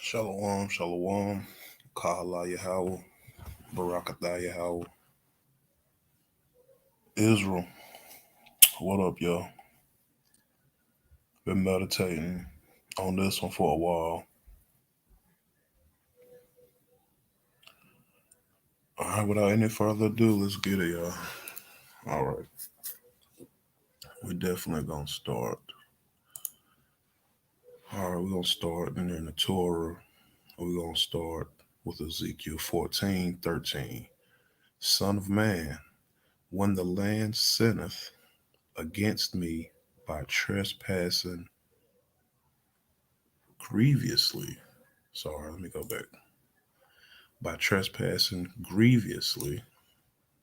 Shalom, shalom, Kahala Yahweh, Barakatah Yahweh, Israel. What up, y'all? Been meditating on this one for a while. All right, without any further ado, let's get it, y'all. All right, we definitely gonna start. All right, we're gonna start in the Torah. We're gonna start with Ezekiel 14:13. Son of man, when the land sinneth against me by trespassing grievously. Sorry, let me go back. By trespassing grievously.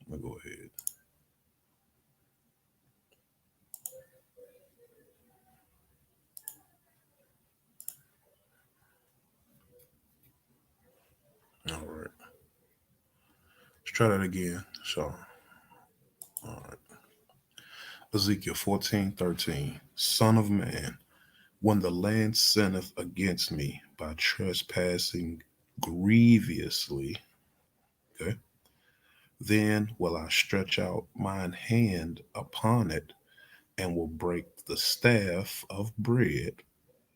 Let me go ahead. All right. Let's try that again. Sorry. All right. Ezekiel 14:13. Son of man, when the land sinneth against me by trespassing grievously, okay, then will I stretch out mine hand upon it and will break the staff of bread.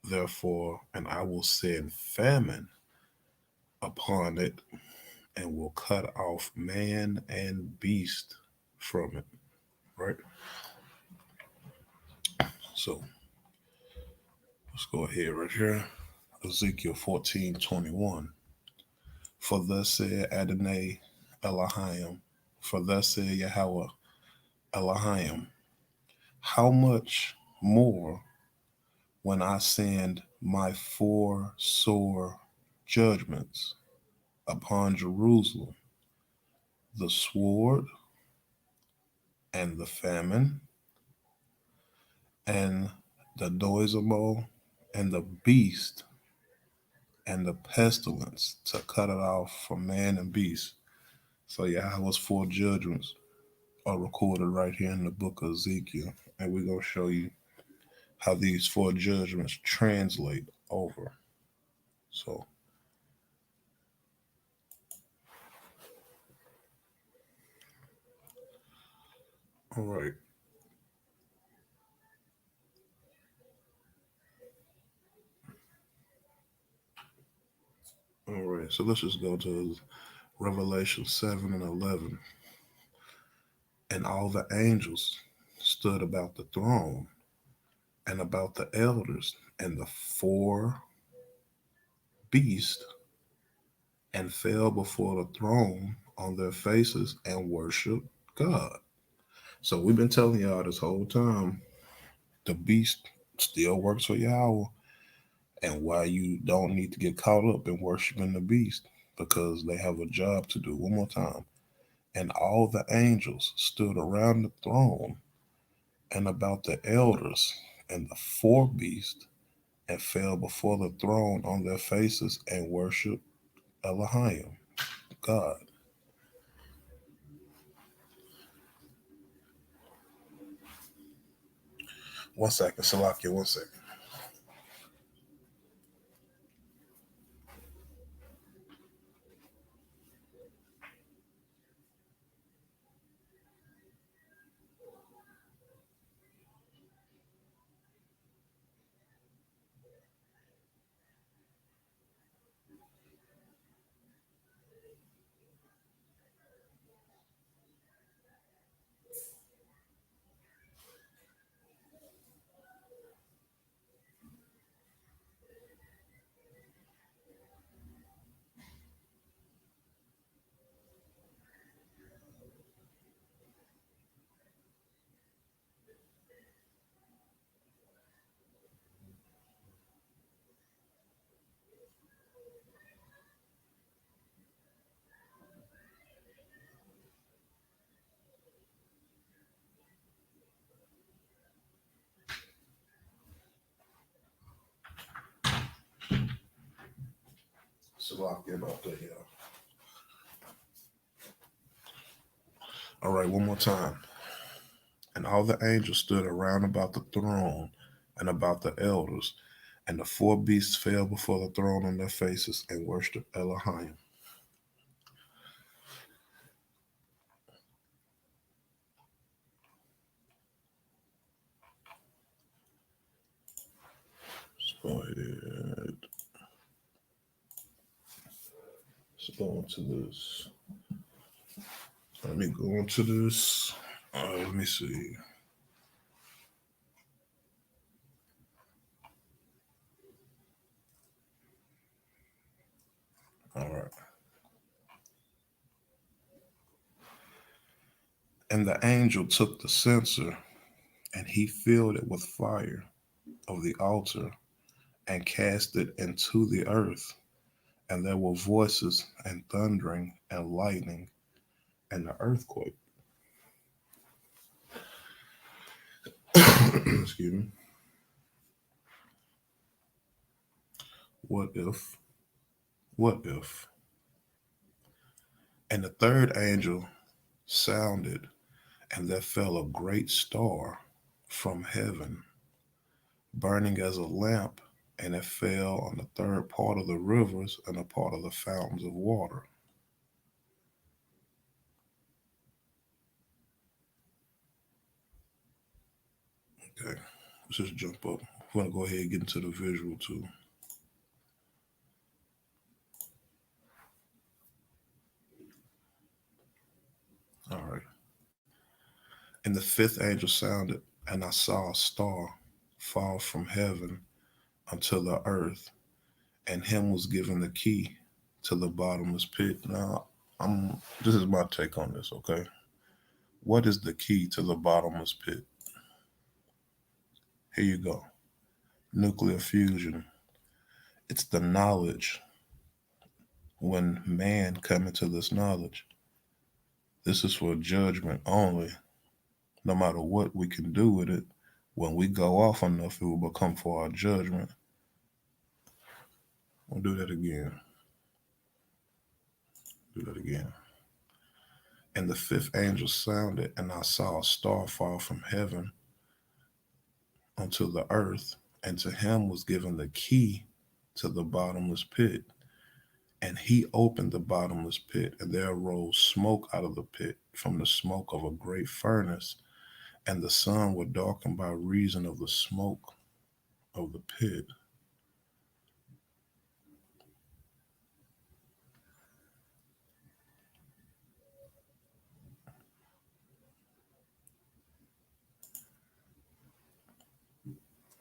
Therefore, and I will send famine upon it and will cut off man and beast from it. Right? So let's go ahead right here. Ezekiel 14:21. For thus said Adonai Elohim, for thus said Yahweh Elohim, how much more when I send my four sore judgments upon Jerusalem, the sword and the famine and the noisome and the beast and the pestilence to cut it off from man and beast. So Yahweh's four judgments are recorded right here in the book of Ezekiel. And we're going to show you how these four judgments translate over. So, all right. All right. So let's just go to Revelation 7 and 11. And all the angels stood about the throne and about the elders and the four beasts and fell before the throne on their faces and worshiped God. So we've been telling y'all this whole time the beast still works for Yahweh, and why you don't need to get caught up in worshiping the beast because they have a job to do. One more time. And all the angels stood around the throne and about the elders and the four beasts and fell before the throne on their faces and worshiped Elohim, God. One second, Salakia, one second. Salakia about that, y'all. All right, one more time. And all the angels stood around about the throne and about the elders And the four beasts fell before the throne on their faces and worshipped Elohim. Let's go ahead. Let's go into this. Let me go into this. Let me see. All right. And the angel took the censer, and he filled it with fire of the altar, and cast it into the earth. And there were voices, and thundering, and lightning, and the earthquake. Excuse me. What if? What if? And the third angel sounded, and there fell a great star from heaven, burning as a lamp, and it fell on the third part of the rivers and a part of the fountains of water. Okay, let's just jump up. We're gonna go ahead and get into the visual too. All right. And the fifth angel sounded, and I saw a star fall from heaven unto the earth, and him was given the key to the bottomless pit. Now, this is my take on this, okay? What is the key to the bottomless pit? Here you go. Nuclear fusion. It's the knowledge. When man come into this knowledge, this is for judgment only. No matter what we can do with it, when we go off enough, it will become for our judgment. We'll do that again. Do that again. And the fifth angel sounded, and I saw a star fall from heaven unto the earth, and to him was given the key to the bottomless pit. And he opened the bottomless pit, and there arose smoke out of the pit from the smoke of a great furnace, and the sun was darkened by reason of the smoke of the pit.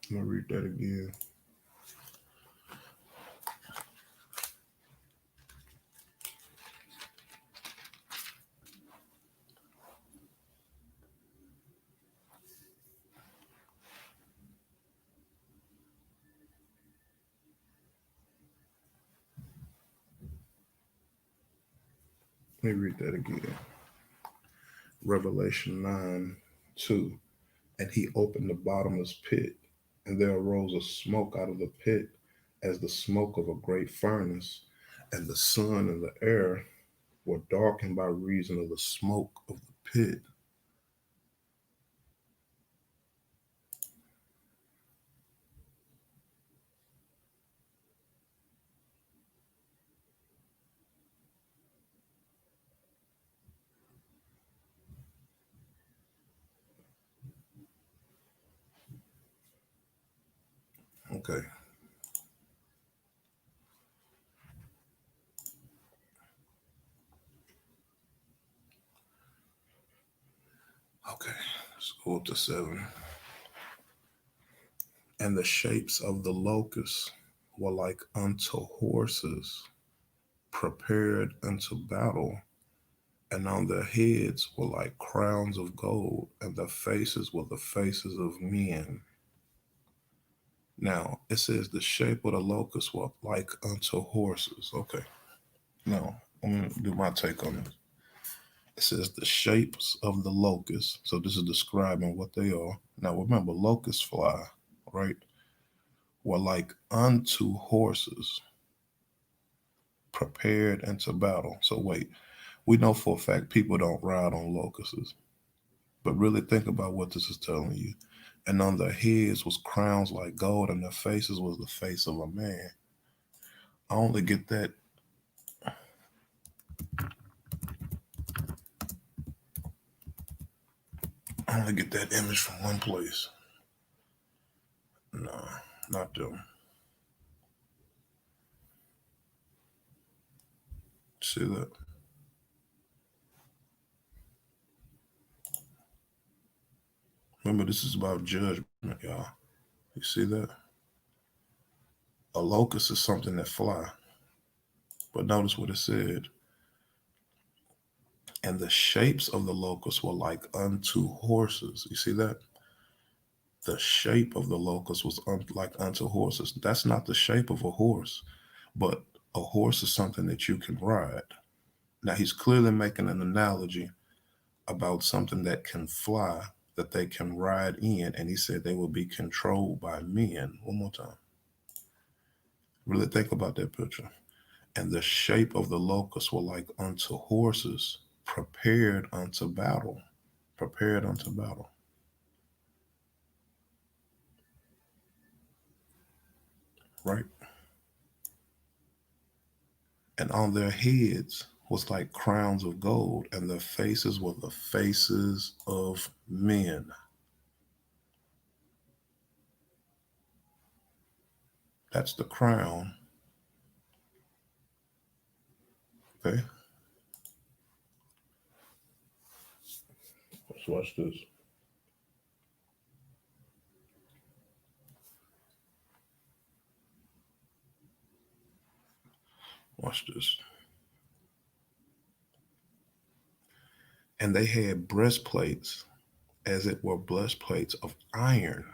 Let me read that again. Let me read that again. Revelation 9:2. And he opened the bottomless pit, and there arose a smoke out of the pit as the smoke of a great furnace, and the sun and the air were darkened by reason of the smoke of the pit. Okay. Okay. Let's go up to 7. And the shapes of the locusts were like unto horses prepared unto battle, and on their heads were like crowns of gold, and their faces were the faces of men. Now, it says the shape of the locusts were like unto horses. Okay. Now, I'm going to do my take on this. It says the shapes of the locusts. So this is describing what they are. Now, remember, locusts fly, right? Were like unto horses prepared into battle. So wait, we know for a fact people don't ride on locusts. But really think about what this is telling you. And on their heads was crowns like gold, and their faces was the face of a man. I only get that. I only get that image from one place. No, not them. See that? Remember, this is about judgment, y'all. You see that? A locust is something that fly. But notice what it said. And the shapes of the locusts were like unto horses. You see that? The shape of the locust was like unto horses. That's not the shape of a horse, but a horse is something that you can ride. Now, he's clearly making an analogy about something that can fly, that they can ride in. And he said they will be controlled by men. One more time. Really think about that picture. And the shape of the locusts were like unto horses prepared unto battle. Prepared unto battle. Right? And on their heads was like crowns of gold, and their faces were the faces of men. That's the crown. Okay? Let's watch this. Watch this. And they had breastplates, as it were breastplates of iron,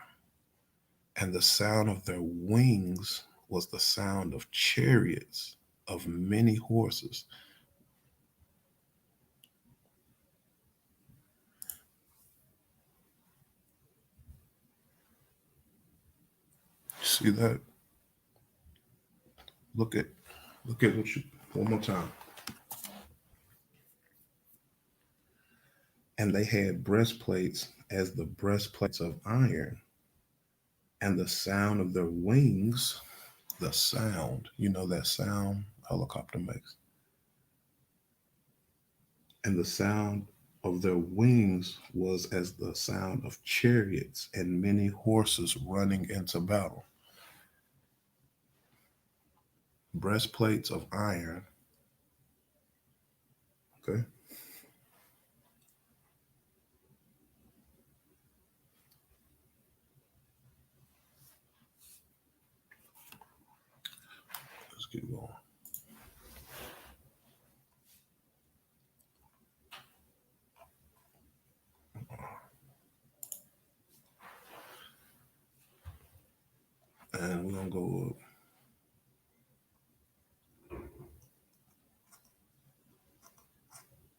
and the sound of their wings was the sound of chariots of many horses. See that? Look at look at what you one more time. And they had breastplates as the breastplates of iron, and the sound of their wings, the sound, you know that sound helicopter makes, and the sound of their wings was as the sound of chariots and many horses running into battle. Breastplates of iron. Okay, let's keep going. And we're gonna go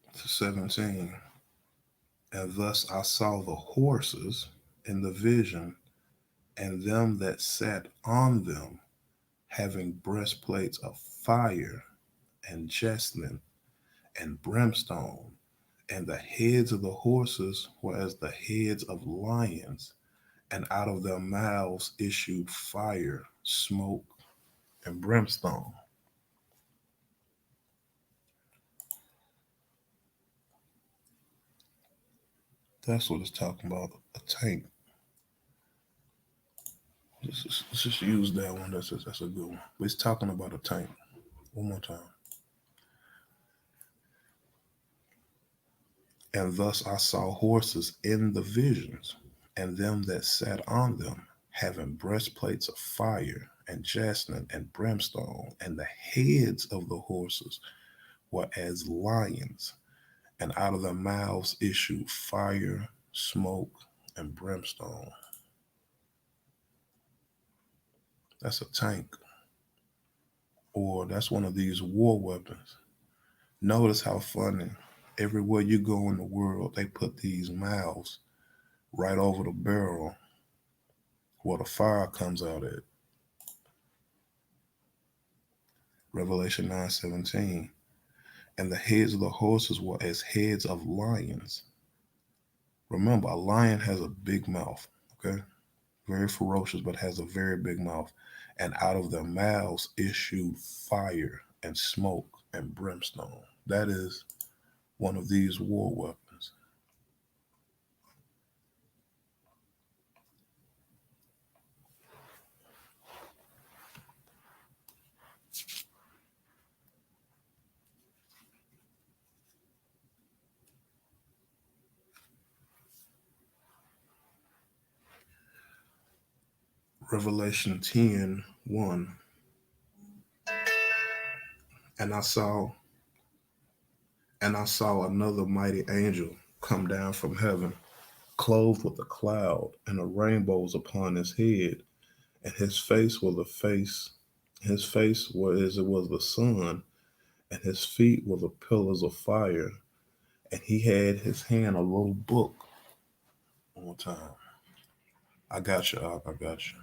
up to 17. And thus I saw the horses in the vision, and them that sat on them, having breastplates of fire and jasmine and brimstone, and the heads of the horses were as the heads of lions, and out of their mouths issued fire, smoke, and brimstone. That's what it's talking about. A tank. Let's just use that one. That's a good one. But it's talking about a tank. One more time. And thus I saw horses in the visions, and them that sat on them, having breastplates of fire and jasmine and brimstone, and the heads of the horses were as lions, and out of their mouths issued fire, smoke, and brimstone. That's a tank, or that's one of these war weapons. Notice how funny. Everywhere you go in the world, they put these mouths right over the barrel where the fire comes out at. Revelation 9:17. And the heads of the horses were as heads of lions. Remember, a lion has a big mouth. Okay, very ferocious, but has a very big mouth. And out of their mouths issued fire and smoke and brimstone. That is one of these war weapons. Revelation 10:1. And I saw and I saw another mighty angel come down from heaven, clothed with a cloud, and a rainbow was upon his head, and his face was as it was the sun, and his feet were the pillars of fire, and he had his hand a little book. One more time. I got you, I got you.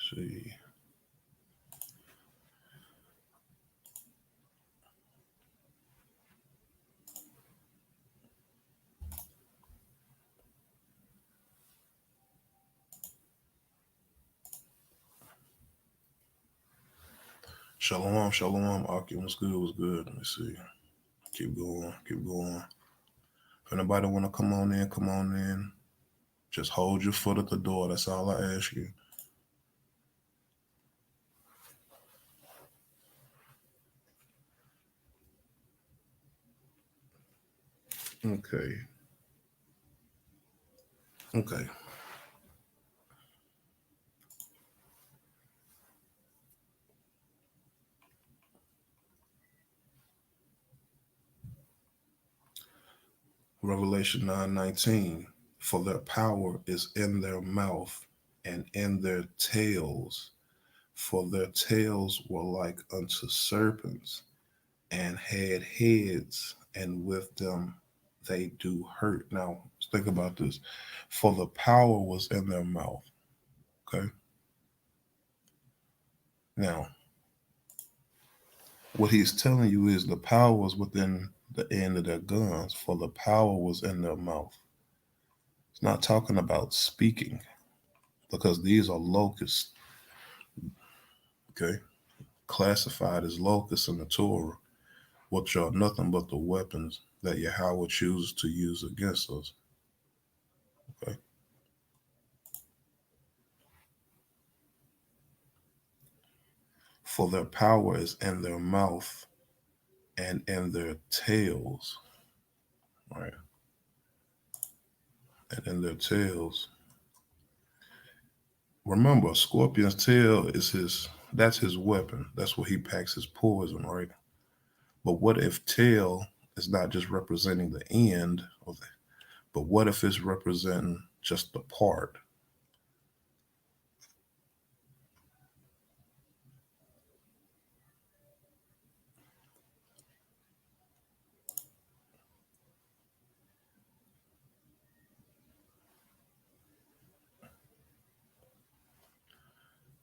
Let's see. Shalom, shalom, Aki. What's good? What's good? Let me see. Keep going, keep going. If anybody want to come on in, come on in. Just hold your foot at the door. That's all I ask you. Okay. Okay. Revelation 9:19. For their power is in their mouth and in their tails. For their tails were like unto serpents and had heads, and with them they do hurt. Now, think about this. For the power was in their mouth. Okay. Now, what he's telling you is the power was within the end of their guns, for the power was in their mouth. It's not talking about speaking because these are locusts, okay? Classified as locusts in the Torah, which are nothing but the weapons that Yahweh chooses to use against us, okay? For their power is in their mouth and in their tails, right? And in their tails. Remember, a scorpion's tail is that's his weapon. That's where he packs his poison, right? But what if tail is not just representing the end of it, but what if it's representing just the part?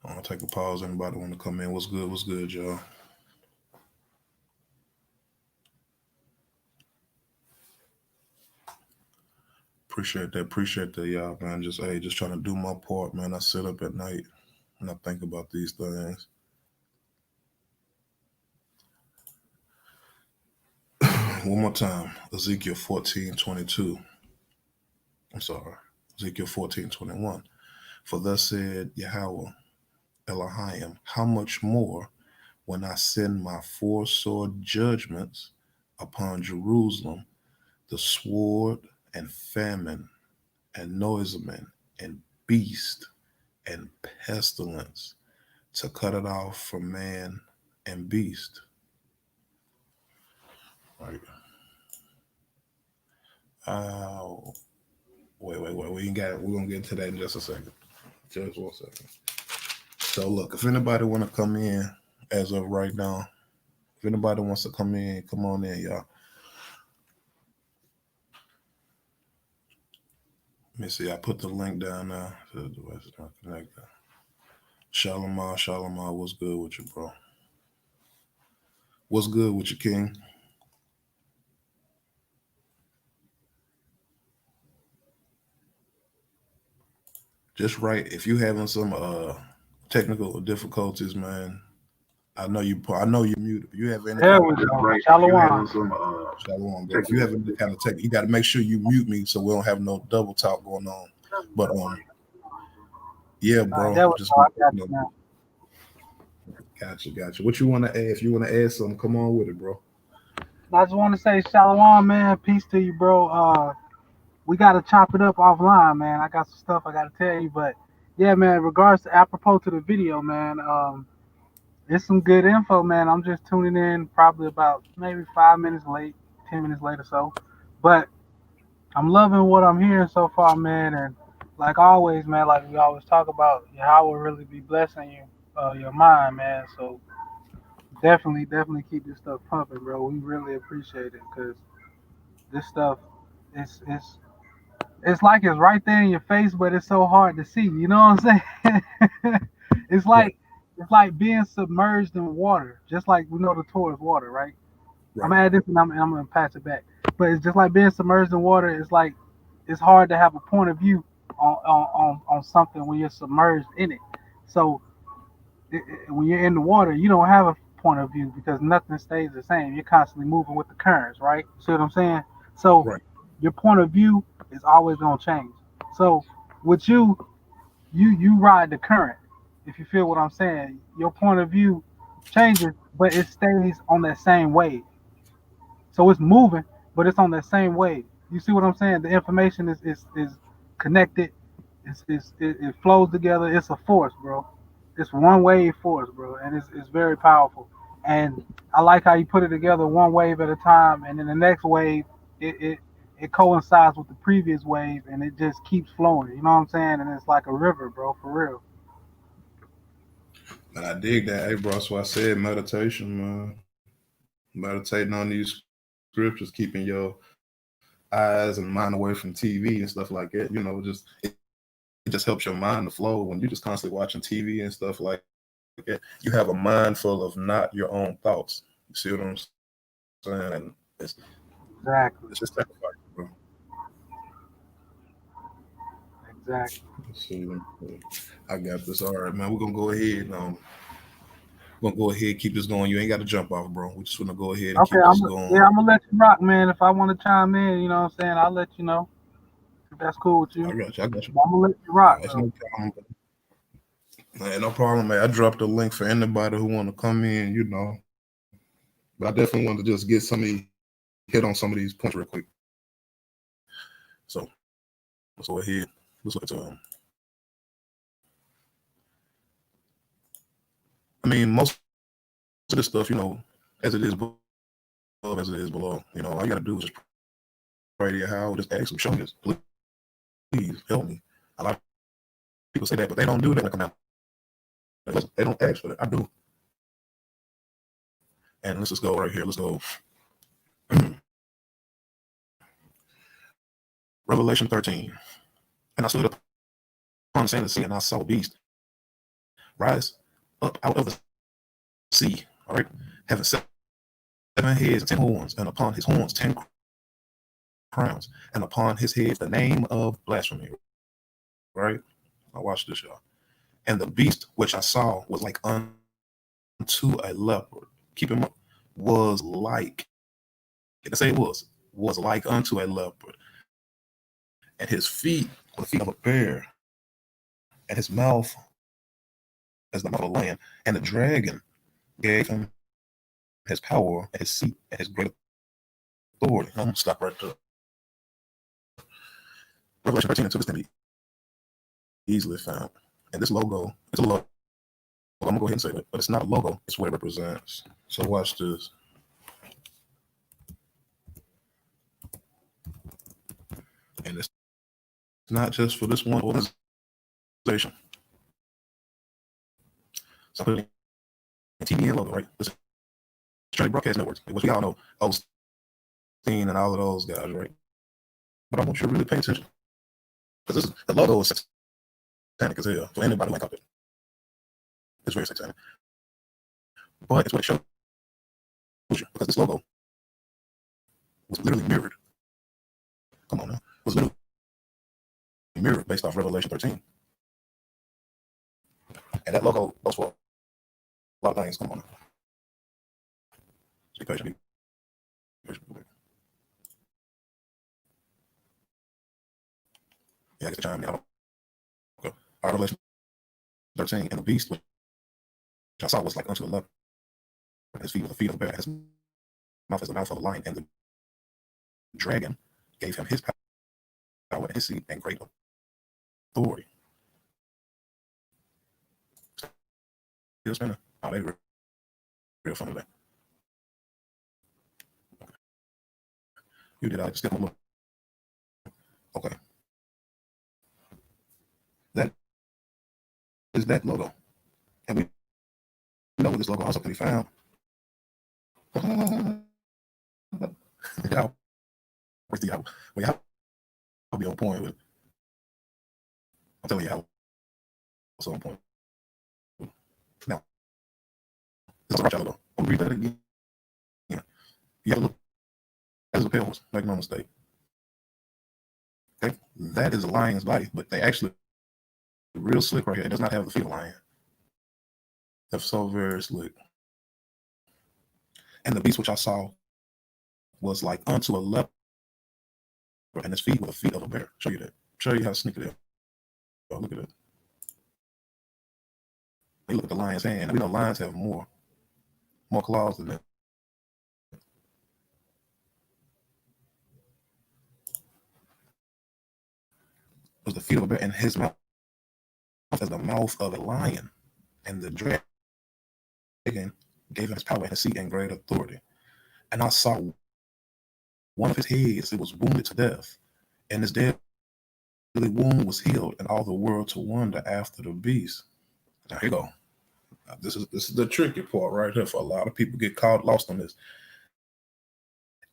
I'll take a pause. Anybody want to come in? What's good? What's good, y'all? Appreciate that, y'all, man. Just trying to do my part, man. I sit up at night and I think about these things. One more time. Ezekiel 14:22. I'm sorry. Ezekiel 14:21. For thus said Yahweh Elohim, how much more when I send my four sword judgments upon Jerusalem, the sword and famine and noisome and beast and pestilence to cut it off from man and beast. Right. Uh, wait. We ain't got it. We're gonna get into that in just a second. Just 1 second. So look, if anybody wanna come in as of right now, if anybody wants to come in, come on in, y'all. Let me see. I put the link down now to the Western Connector. Shalom, what's good with you, bro? What's good with you, King? Just right. If you having some technical difficulties, man, I know you. I know you're muted. If you have any There kind we of go. right, if you having Shalom. some shalom, but if you have any kind of tech, you got to make sure you mute me so we don't have no double talk going on. But yeah, All right, bro, there we just go. I got you you know, now. gotcha. What you want to add? If you want to add something, come on with it, bro. I just want to say shalom, man. Peace to you, bro. We got to chop it up offline, man. I got some stuff I got to tell you, but yeah, man. Regards to apropos to the video, man. It's some good info, man. I'm just tuning in, probably about maybe 5 minutes late, 10 minutes late or so, but I'm loving what I'm hearing so far, man. And like always, man, like we always talk about, how will really be blessing you, your mind, man. So definitely keep this stuff pumping, bro. We really appreciate it because this stuff, it's it's it's like it's right there in your face, but it's so hard to see. You know what I'm saying? it's Right, like it's like being submerged in water, just like we know the tour is water, right? I'm right. gonna add this and I'm gonna pass it back. But it's just like being submerged in water. It's like it's hard to have a point of view on something when you're submerged in it. So when you're in the water, you don't have a point of view because nothing stays the same. You're constantly moving with the currents, right? See what I'm saying? So Right. your point of view is always gonna change. So with you ride the current. If you feel what I'm saying, your point of view changes, but it stays on that same wave. So it's moving, but it's on that same wave. You see what I'm saying? The information is connected. It flows together. It's a force, bro. It's one wave force, bro, and it's very powerful. And I like how you put it together one wave at a time, and then the next wave it it, it coincides with the previous wave, and it just keeps flowing. You know what I'm saying? And it's like a river, bro, for real. And I dig that, hey, bro. So I said meditation, man. Meditating on these scriptures, keeping your eyes and mind away from TV and stuff like that. It just helps your mind to flow when you're just constantly watching TV and stuff like that. You have a mind full of not your own thoughts. You see what I'm saying? And it's just sacrifice, bro. Exactly. Let's see, I got this. All right, man. We're gonna go ahead and keep this going. You ain't got to jump off, bro. We just wanna go ahead and Okay, keep this going. I'm gonna let you rock, man. If I want to chime in, you know what I'm saying, I'll let you know if that's cool with you. I got you. But I'm gonna let you rock It's though. no problem. Man, no problem, man. I dropped a link for anybody who want to come in, But I definitely wanted to just get some of these, hit on some of these points real quick. So let's go ahead. Let's look at I mean, most of this stuff, as it is above, as it is below. All you gotta do is just pray to Yahweh, just ask him, show me this, please help me. A lot of people say that, but they don't do that when it comes down. They don't ask for it. I do. And let's just go right here. Let's go. Revelation 13. And I stood upon the sand of the sea, and I saw a beast rise up out of the sea. All right, having 7 heads and 10 horns, and upon his horns 10 crowns, and upon his heads the name of blasphemy. Right? Now watch this, y'all. And the beast which I saw was like unto a leopard. Keep in mind, was like, it didn't say it was like unto a leopard. And his feet were the feet of a bear, and his mouth as the mouth of a lion. And the dragon gave him his power and his seat and his great authority. I'm gonna stop right there. Revelation 13 and 2 is going to be easily found. And this logo, it's a logo. I'm gonna go ahead and say that, but it's not a logo. It's what it represents. So watch this. And it's not just for this one organization. So I put it in TVN logo, right? This is Straight Broadcast Networks, which we all know, Osteen and all of those guys, right? But I want you to really pay attention because the logo is satanic as hell for anybody like out there. It's very satanic, but it's what it shows you because this logo was literally mirrored. Come on now, was literally mirrored based off Revelation 13, and that logo goes for a lot of things. Come on now, be patient. Be patient. Yeah, I get the chime now. Okay. Revelation 13, and the beast which I saw was like unto a leopard. His feet were the feet of a bear, and his mouth is the mouth of a lion, and the dragon gave him his power and his seat and great authority. Still spinning. Oh, they real funny today. Okay. You did. I just get a look. Okay. That is that logo, and we know where this logo also can be found. Yeah, I'll be on point with it. I'm telling you how it's on point. Now, this is a right logo. I'm gonna read that again. Yeah. You have to look as a pale horse, make no mistake. Okay, that is a lion's body, but they actually real slick right here. It does not have the feet of a lion. That's so very slick. And the beast which I saw was like unto a leopard, and his feet were the feet of a bear. Show you that. Show you how sneaky they are. Oh, look at that. They look at the lion's hand. We know lions have more claws than that. It was the feet of a bear, and his mouth as the mouth of a lion, and the dragon gave him his power and his seat and great authority. And I saw one of his heads, it was wounded to death, and his deadly wound was healed, and all the world to wonder after the beast. Now here you go. Now, this is the tricky part right here for a lot of people get caught lost on this.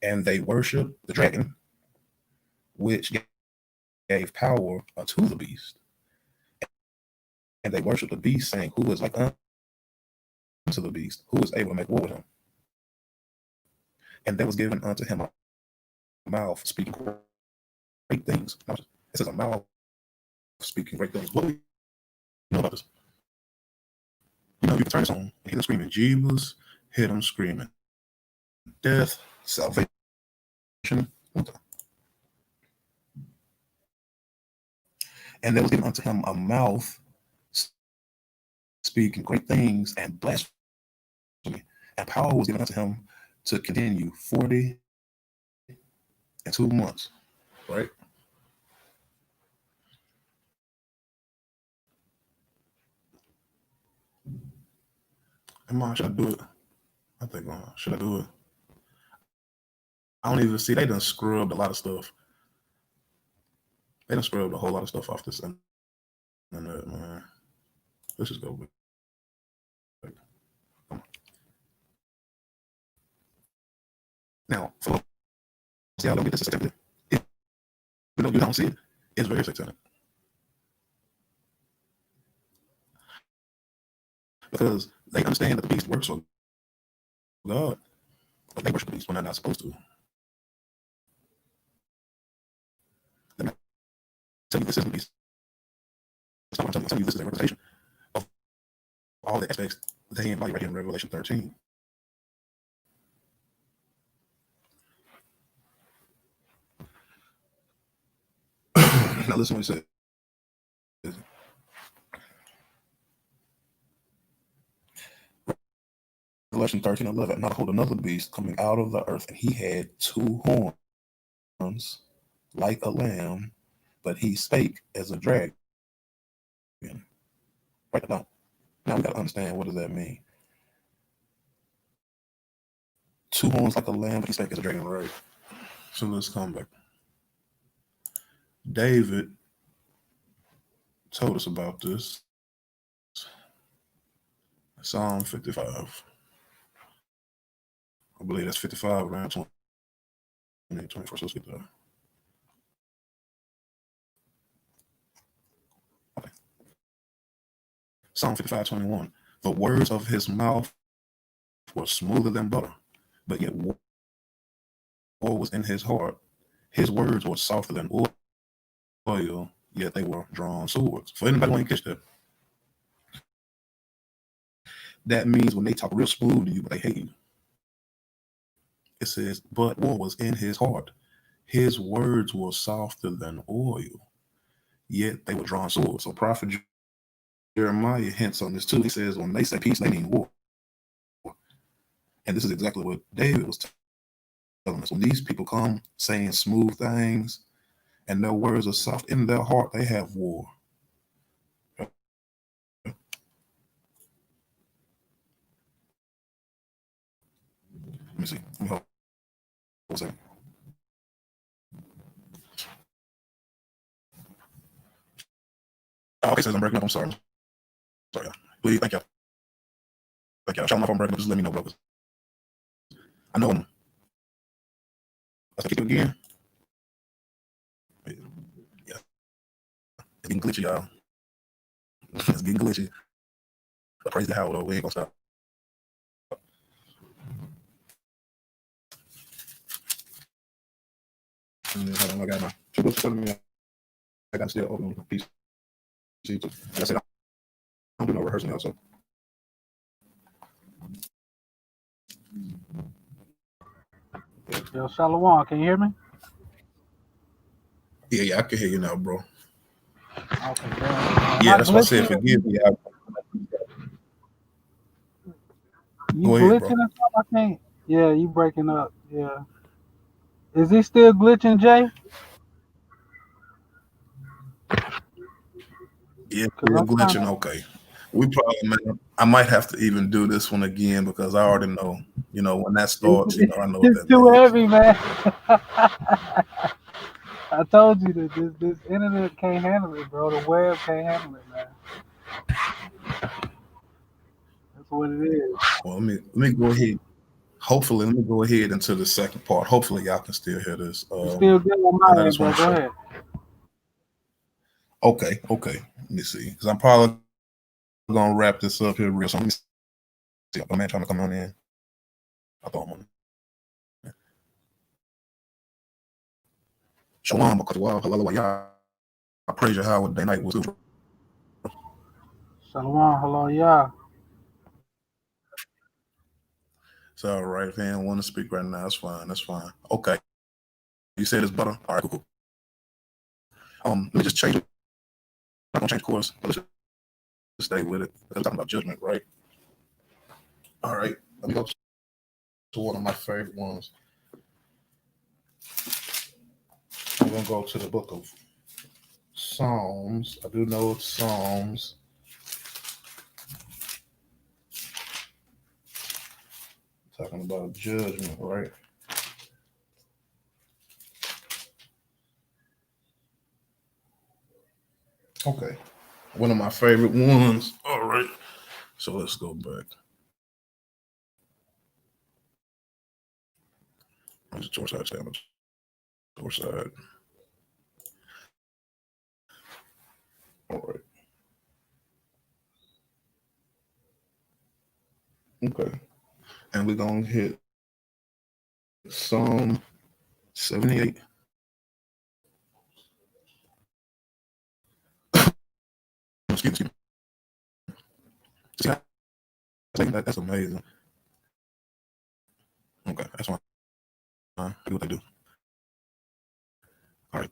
And they worship the dragon, which gave power to the beast. And they worship the beast, saying, who is like unto the beast, who is able to make war with him. And there was given unto him a mouth speaking great things. It says a mouth speaking great things. What do we know about this? You know, you can turn this on and hear them screaming Jesus, hear them screaming death, salvation. And there was given unto him a mouth speaking great things and blasphemy. And power was given unto him to continue 40 and 2 months. Right? Should I do it? I think, should I do it? I don't even see. They done scrubbed a lot of stuff. They done scrubbed a whole lot of stuff off this internet, man. Let's just go with it. Now, for see, I don't get this satanic. Even though you don't see it, it's very satanic. Because they understand that the beast works for God, but they worship the beast when they're not supposed to. Let me tell you, this is the beast. I'm telling you, this is a representation of all the aspects they embody right here in Revelation 13. Now listen what he said. Revelation 13:11. And I behold another beast coming out of the earth, and he had 2 horns like a lamb, but he spake as a dragon. Write that down. Now we gotta understand, what does that mean? Two horns like a lamb, but he spake as a dragon, right? So let's come back. David told us about this. Psalm 55. I believe that's 55 around 20, 21st. Let's get there. Okay. Psalm 55:21. The words of his mouth were smoother than butter, but yet war was in his heart. His words were softer than oil, yet they were drawn swords. For anybody who ain't catch that, that means when they talk real smooth to you, but they hate you. It says, but war was in his heart. His words were softer than oil, yet they were drawn swords. So Prophet Jeremiah hints on this too. He says, when they say peace, they mean war. And this is exactly what David was telling us. When these people come saying smooth things and their words are soft, in their heart, they have war. Let me see. Let me hold a second. Oh, okay, says I'm breaking up. I'm sorry. Sorry, y'all. Please, thank y'all. Thank y'all. Shout out if I'm breaking up. Just let me know, brothers. I know I'm. Let's keep it again. Yeah, it's getting glitchy, y'all. It's getting glitchy. But praise the how though. We ain't gonna stop. And then, hold on, I got my two books telling me I got to still open a piece. Like I said, I don't do no rehearsing, y'all. So Yo, Shalom, can you hear me? yeah, I can hear you now, bro. Okay, am Yeah, I that's why I said glitching? forgive me. You Go ahead, bro. glitching or something? I can't. Yeah, you breaking up. Yeah. Is he still glitching, Jay? Yeah, Cause still I'm trying glitching. to. Okay, we probably I might have to even do this one again because I already know. When that starts, I know what It's that too means. heavy, man. I told you that this internet can't handle it, bro. The web can't handle it, man. That's what it is. Well, let me go ahead. Hopefully, let me go ahead into the second part. Hopefully, y'all can still hear this. It's still good on And I my end, just bro. want to Go show. ahead. Okay. Let me see, because I'm probably gonna wrap this up here real soon. Let me see. A man trying to come on in. I thought I'm on. Shalom, because wow, hello, y'all. I praise you. How day night was. Shalom, hello, yeah. It's all right. If anyone want to speak right now, that's fine. That's fine. Okay. You said it's butter. All right, cool. Let me just change it. I'm not gonna change course. Let's just stay with it. We're talking about judgment, right? All right. Let me go to one of my favorite ones. I'm gonna go to the book of Psalms. I do know it's Psalms. Talking about judgment, right? Okay. One of my favorite ones. All right. So let's go back. On the torch side, stay on the torch side. All right. Okay. And we're gonna hit Psalm 78. Excuse me. See, that's amazing. Okay, that's fine. Do what they do. All right.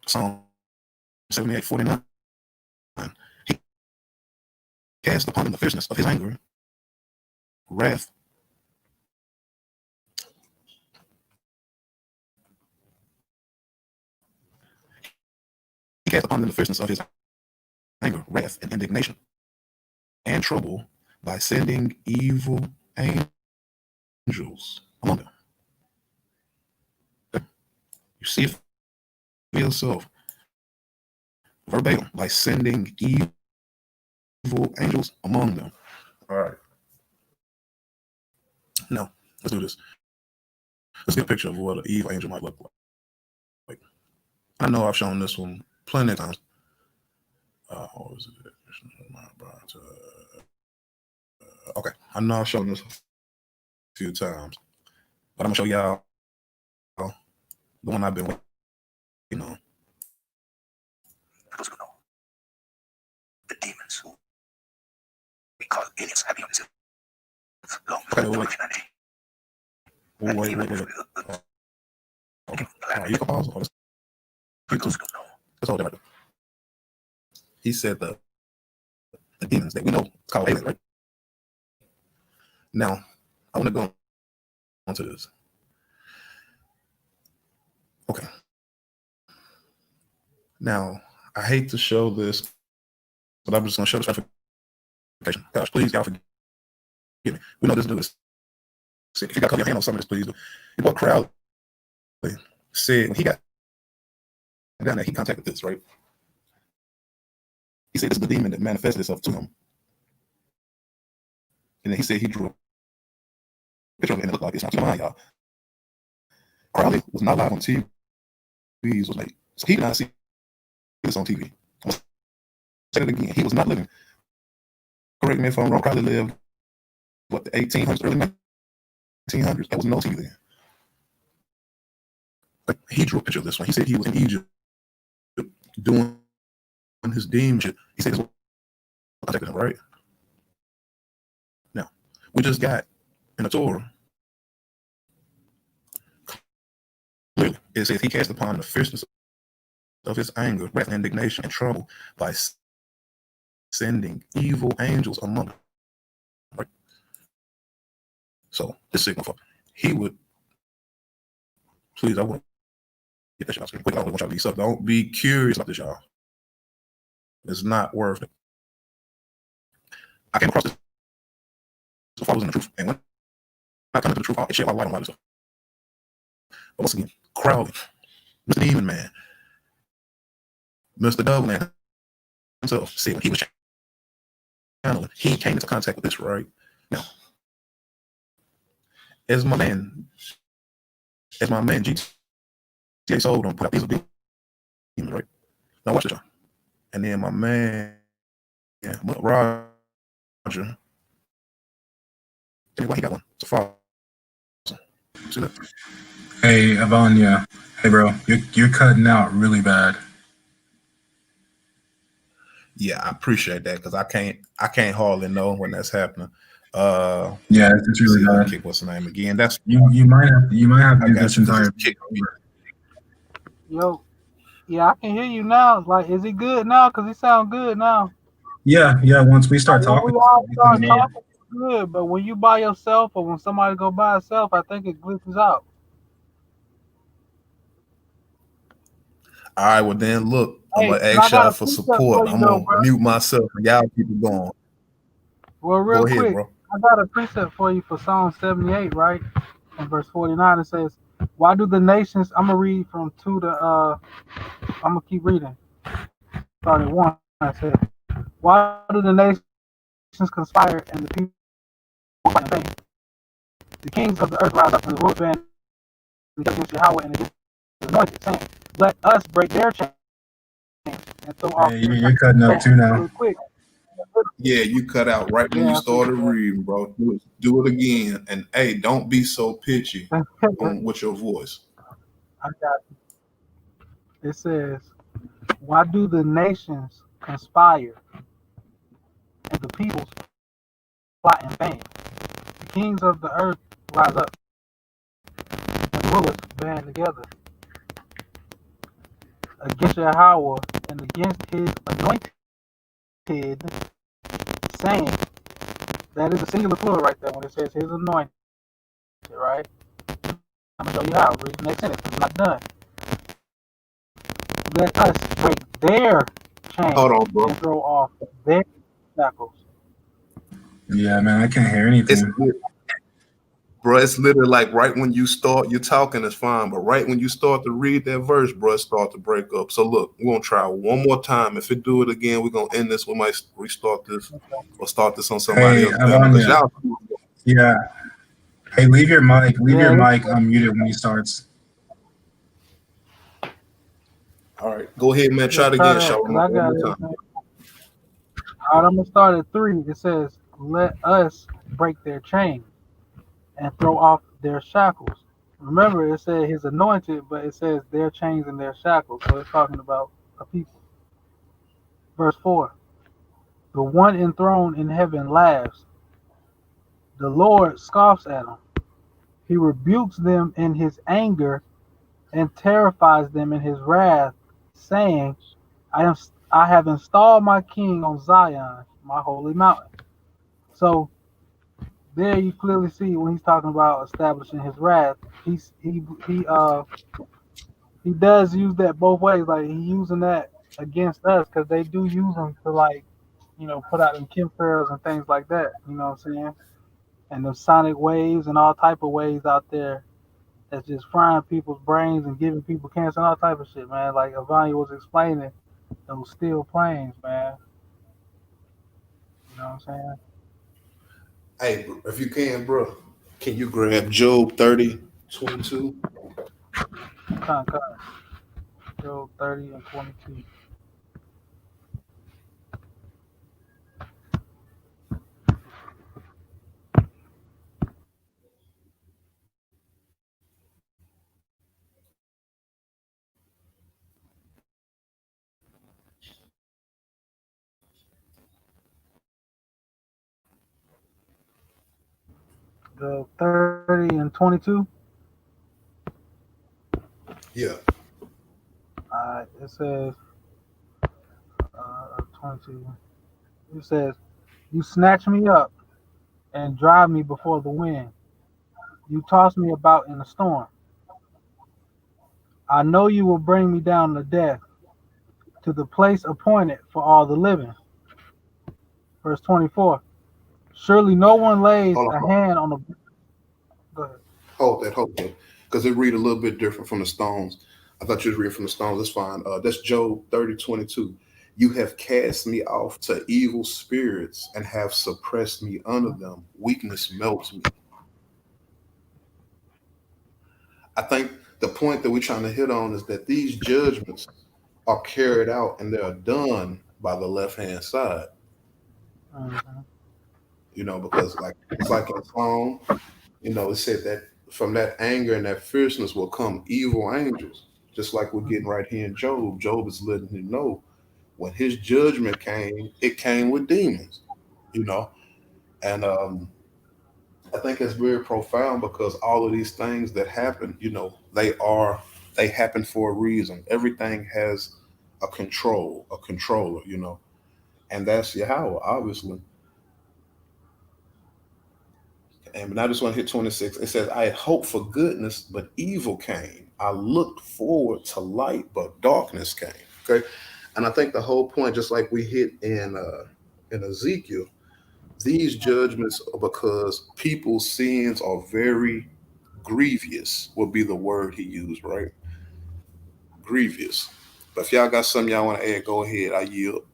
Psalm 78:49. He cast upon him the fierceness of his anger, wrath. He cast upon them the fierceness of his anger, wrath, and indignation and trouble by sending evil angels among them. You see it for yourself, verbatim, by sending evil angels among them. All right. Now, let's do this. Let's get a picture of what an evil angel might look like. I know I've shown this one plenty of times. What was it? Okay, I know I've shown this a few times, but I'm gonna show y'all the one I've been waiting on. For those who know, the demons who we call aliens have been on this earth long before humanity. Wait. You can pause. For those who know, let's hold that right there. He said the demons that we know called aliens, right? Now, I want to go on to this. Okay. Now, I hate to show this, but I'm just going to show this ratification. Gosh, please, y'all forgive me. We know this dude is sick. If you got to cover your hand on some of this, please do. You know, Crowley said when he got down there, he contacted this, right? He said this is the demon that manifested itself to him. And then he said he drew a picture of it and it looked like it's not to mind, y'all. Crowley was not live on TV. Was made. So he did not see this on TV. I'll say it again. He was not living. Correct me if I'm wrong. Crowley lived, what, the 1800s, early 1900s. There was no TV then. But he drew a picture of this one. He said he was in Egypt doing his demon shit. He said, contacted him, right? Now, we just got in the Torah. Clearly, it says he cast upon the fierceness of his anger, wrath, and indignation, and trouble by sending evil angels among them. Right? So, this signal for he would, please, I want to get that shit out. Quick, I don't want y'all to be stuck. Don't be curious about this, y'all. It's not worth it. I came across this before I was in the truth, and when I come into the truth, I share my light on a lot of stuff. But once again, Crowley, Mr. Demon Man, Mr. Dove Man himself said when he was channeling, he came into contact with this right now. As my man GTA Soul don't put out these demons, right? Now watch this, y'all. And then my man, Roger. Anyway, he got one. It's a fall. See that? Hey, Avon, yeah. Hey, bro, you're cutting out really bad. Yeah, I appreciate that because I can't hardly know when that's happening. Yeah, it's really bad. Kick what's the name again? That's you might have to do this entire. Yo, yeah, I can hear you now. Like, is it good now? Cause it sound good now. Yeah. Once we start talking, we all start talking, it's good. But when you by yourself or when somebody go by itself, I think it glitches out. all right. Well, then look, I'm Hey, gonna ask y'all for support. you I'm though, gonna bro. mute myself and y'all keep it going. Well, real Go ahead, quick, bro. I got a precept for you for Psalm 78, right? In verse 49, it says, "Why do the nations?" I'm gonna read from 2 to. I'm gonna keep reading. Start at 1. I said, "Why do the nations conspire and the people fight in vain? The kings of the earth rise up and the rulers band against Yahweh and against the anointed, saying, Let us break their chains and throw off." Hey, you're cutting up too now. Real quick. Yeah, you cut out right when you started reading, bro. Do it again, and hey, don't be so pitchy with your voice. I got you. It says, "Why do the nations conspire and the peoples plot in vain? The kings of the earth rise up and the rulers band together against Yahweh and against his anointed," saying, that is a singular plural right there when it says his anointed, right? I'm gonna show you how. Read the next sentence. I'm not done. "Let us break their Hold chains on, bro. and throw off their shackles. Yeah, man, I can't hear It's anything. bro. It's literally like right when you start, you're talking is fine, but right when you start to read that verse, bro, it start to break up. So look, we're gonna try one more time. If it do it again, we're gonna end this. We might restart this or start this on somebody Hey, else panel because Avanya. y'all. Yeah. Hey, leave your mic. Leave your Yeah, mic unmuted when he starts. All right, go ahead, man. yeah, Try it try again, that Shalom, because one I got more it. time. All right, I'm gonna start at 3. It says, "Let us break their chains and throw off their shackles." Remember, it said his anointed, but it says their chains and their shackles. So it's talking about a people. Verse 4: The one enthroned in heaven laughs. The Lord scoffs at them. He rebukes them in his anger and terrifies them in his wrath, saying, I have installed my king on Zion, my holy mountain. So there you clearly see when he's talking about establishing his wrath, he's he does use that both ways. Like he using that against us because they do use them to like, put out them chemtrails and things like that. You know what I'm saying? And the sonic waves and all type of waves out there that's just frying people's brains and giving people cancer and all type of shit, man. Like Avanya was explaining those steel planes, man. You know what I'm saying? Hey, if you can, bro, can you grab Job 30:22? Con, Job 30 and 22. Job 30 and 22. Yeah. It says 22. It says, "You snatch me up and drive me before the wind. You toss me about in a storm. I know you will bring me down to death, to the place appointed for all the living." Verse 24. "Surely no one lays Hold a on. hand on the." Go ahead. Hold that. Because it read a little bit different from the Stones. I thought you was reading from the Stones. That's fine. That's Job 30:22. You have cast me off to evil spirits and have suppressed me under them. Weakness melts me. I think the point that we're trying to hit on is that these judgments are carried out and they are done by the left hand side. Mhm. Because like it's like in the song, it said that from that anger and that fierceness will come evil angels. Just like we're getting right here in Job. Job is letting you know when his judgment came, it came with demons, you know. And I think it's very profound because all of these things that happen, they happen for a reason. Everything has a controller, and that's Yahweh, obviously. And I just want to hit 26. It says, I had hoped for goodness, but evil came. I looked forward to light, but darkness came. Okay. And I think the whole point, just like we hit in Ezekiel, these judgments are because people's sins are very grievous, would be the word he used, right? Grievous. But if y'all got something y'all want to add, go ahead. I yield.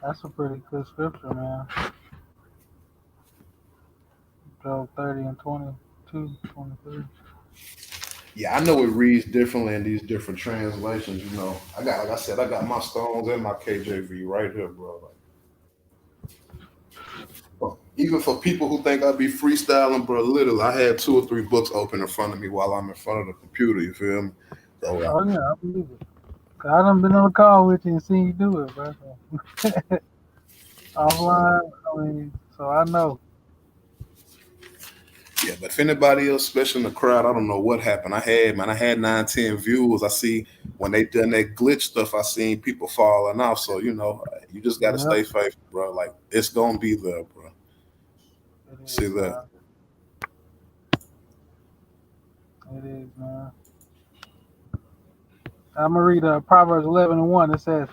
That's a pretty good scripture, man. Job 30 and 22, 23. Yeah, I know it reads differently in these different translations. Like I said, I got my Stones and my KJV right here, bro. Even for people who think I be freestyling, bro, literally, I had 2 or 3 books open in front of me while I'm in front of the computer. You feel me? So, Oh, yeah, I believe it. 'Cause I done been on the call with you and seen you do it, bro. Offline, I mean, so I know. yeah. But if anybody else, especially in the crowd, I don't know what happened. I had 9, 10 views. I see when they done that glitch stuff, I seen people falling off. So you just got to Yep, stay faithful, bro. Like it's gonna be there, bro. it See is, that? man. It is, man. I'm gonna read Proverbs 11:1. It says,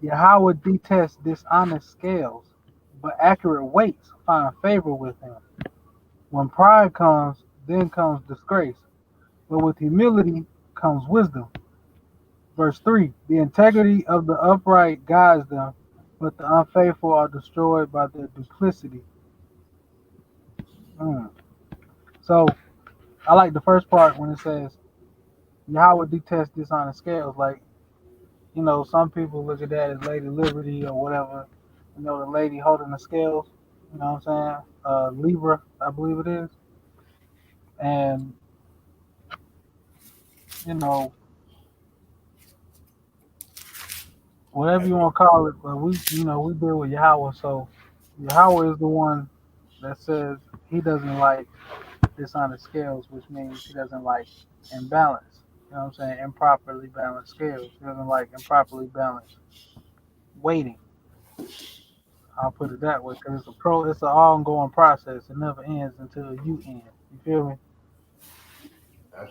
"Yahweh detests dishonest scales, but accurate weights find favor with him. When pride comes, then comes disgrace, but with humility comes wisdom." Verse 3: "The integrity of the upright guides them, but the unfaithful are destroyed by their duplicity." Mm. So I like the first part when it says Yahweh detests dishonest scales. Like, some people look at that as Lady Liberty or whatever. The lady holding the scales. You know what I'm saying? Libra, I believe it is. And you know, whatever you want to call it, but we deal with Yahweh. So Yahweh is the one that says he doesn't like dishonest scales, which means he doesn't like imbalance. You know what I'm saying? Improperly balanced scales. He doesn't like improperly balanced weighting. I'll put it that way because it's an ongoing process. It never ends until you end. You feel me?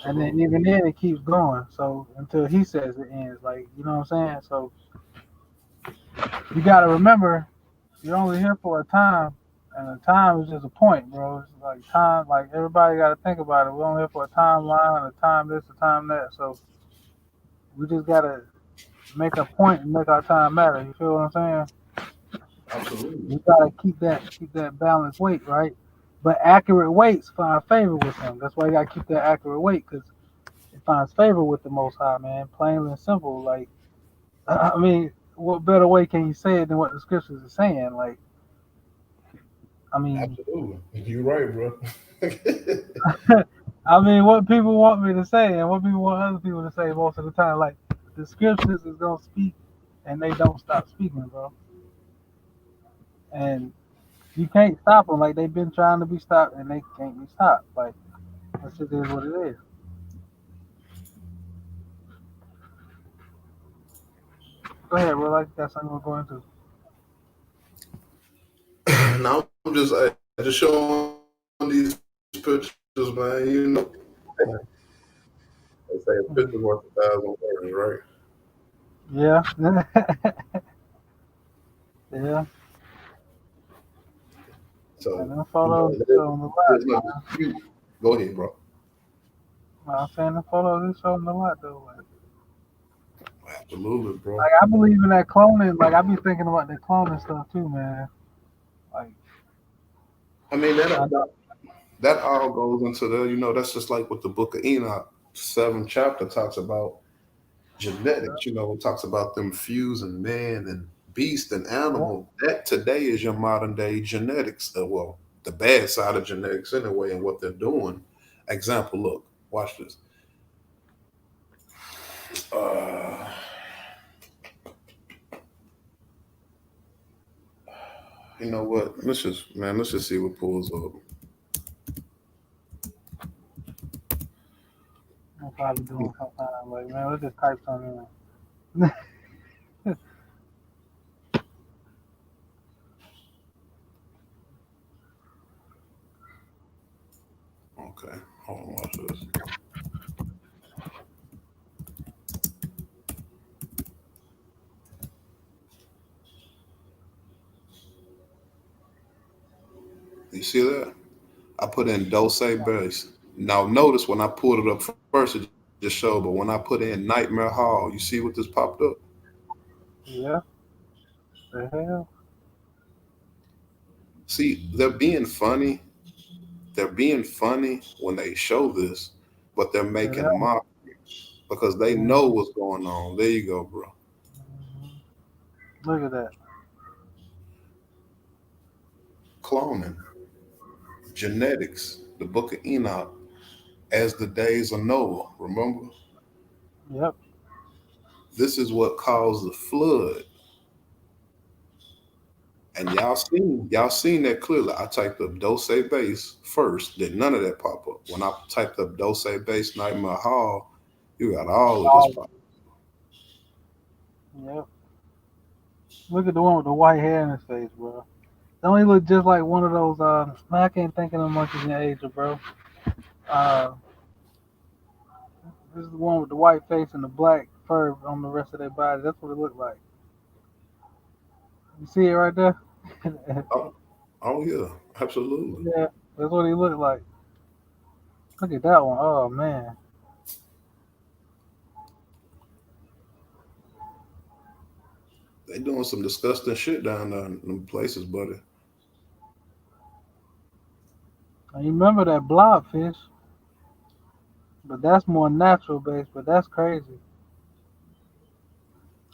And then Absolutely. even then it keeps going. So until he says it ends, like, you know what I'm saying? So you got to remember, you're only here for a time, and a time is just a point, bro. It's like time. Like, everybody got to think about it. We're only here for a timeline, a time this, a time that. So we just got to make a point and make our time matter. You feel what I'm saying? Absolutely. You gotta keep that balanced weight, right? But accurate weights find favor with him. That's why you gotta keep that accurate weight, because it finds favor with the Most High, man. Plain and simple. Like, I mean, what better way can you say it than what the scriptures are saying? Like, I mean, Absolutely. You're right, bro. I mean, what people want me to say and what people want other people to say most of the time, like, the scriptures is gonna speak, and they don't stop speaking, bro. And you can't stop them. Like, they've been trying to be stopped, and they can't be stopped. Like, that shit is what it is. Go ahead, bro. Like, that's something we're going to. Now I'm just showing these pictures, man. They say a picture's worth 1,000 words, right? Yeah. Yeah. And So, them photos is showing a lot, there's no man. dispute. Go ahead, bro. I'm saying the photos is showing a lot, though. Absolutely, bro. Like, I believe in that cloning. Like, I be thinking about that cloning stuff, too, man. Like, I mean, I, that all goes into that's just like what the book of Enoch, 7th chapter, talks about genetics. It talks about them fusing man and beast and yeah, animal. That today is your modern day genetics. Well, the bad side of genetics anyway, and what they're doing. Example, look, watch this. Uh, you know what? Let's just see what pulls up. I'm probably doing something. Like, man, let's just type something in. Okay, hold on, watch this. You see that? I put in Dose Bass. Now notice when I pulled it up first, it just showed, but when I put in Nightmare Hall, you see what this popped up? Yeah, the hell? See, they're being funny. They're being funny when they show this, but they're Yeah, making mock because they know mhm, what's going on. There you go, bro. mhm. Look at that. Cloning, genetics, the book of Enoch, as the days of Noah. Remember? Yep. This is what caused the flood. And y'all seen that clearly. I typed up Dose Bass first, did none of that pop up. When I typed up Dose Bass Nightmare Hall, you got all of this Oh, pop. yep. Look at the one with the white hair in his face, bro. Don't he look just like one of those? Man, I can't think of them monkeys in Asia, bro. Uh, this is the one with the white face and the black fur on the rest of their body. That's what it looked like. You see it right there? Oh, oh yeah, absolutely. Yeah, that's what he looked like. Look at that one. Oh man. They doing some disgusting shit down there in them places, buddy. And you remember that blobfish, but that's more natural based. But that's crazy.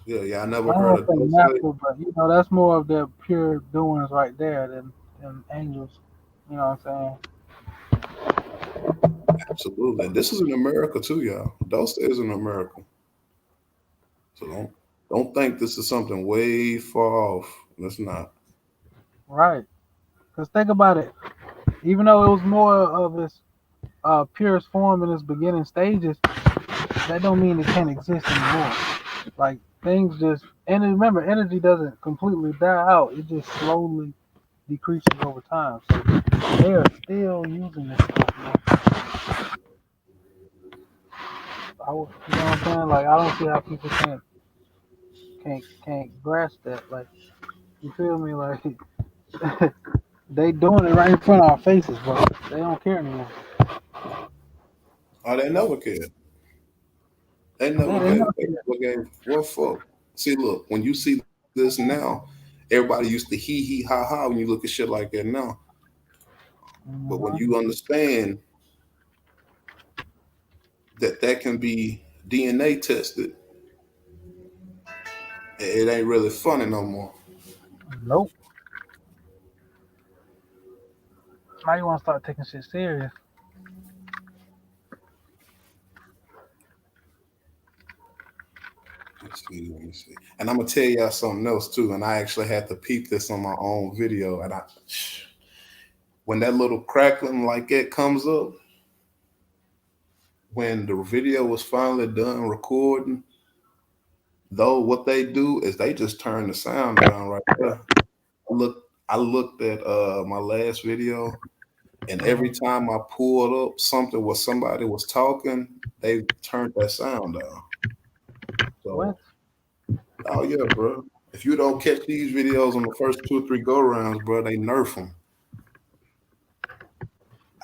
Yeah, yeah. I never I don't heard want of to say those. natural, but that's more of their pure doings right there than angels. You know what I'm Absolutely. And this is in America too, y'all. Dose is in America. So don't think this is something way far off. It's not. saying? Right. Because think about it. Even though it was more of its purest form in its beginning stages, that don't mean it can't exist anymore. Like things just and remember, energy doesn't completely die out. It just slowly decreases over time. So they are still using this stuff, man. You know what I'm saying? Like I don't see how people can't grasp that. Like you feel me? Like they doing it right in front of our faces, bro. They don't care anymore. Oh, they never cared. They Yeah, never they gave. never They care. never gave what fuck. See, look, when you see this now, everybody used to hee ha ha when you look at shit like that now. But when Mhm. you understand that that can be DNA tested, it ain't really funny no more. Nope. Now you want to start taking shit serious. Let's see, let me see. And I'm gonna tell y'all something else too. And I actually had to peep this on my own video. And when that little crackling like that comes up, when the video was finally done recording, though what they do is they just turn the sound down right there. I looked at my last video, and every Mhm. time I pulled up something where somebody was talking, they turned that sound down. What? So, oh yeah, bro. If you don't catch these videos on the first two or three go rounds, bro, they nerf them.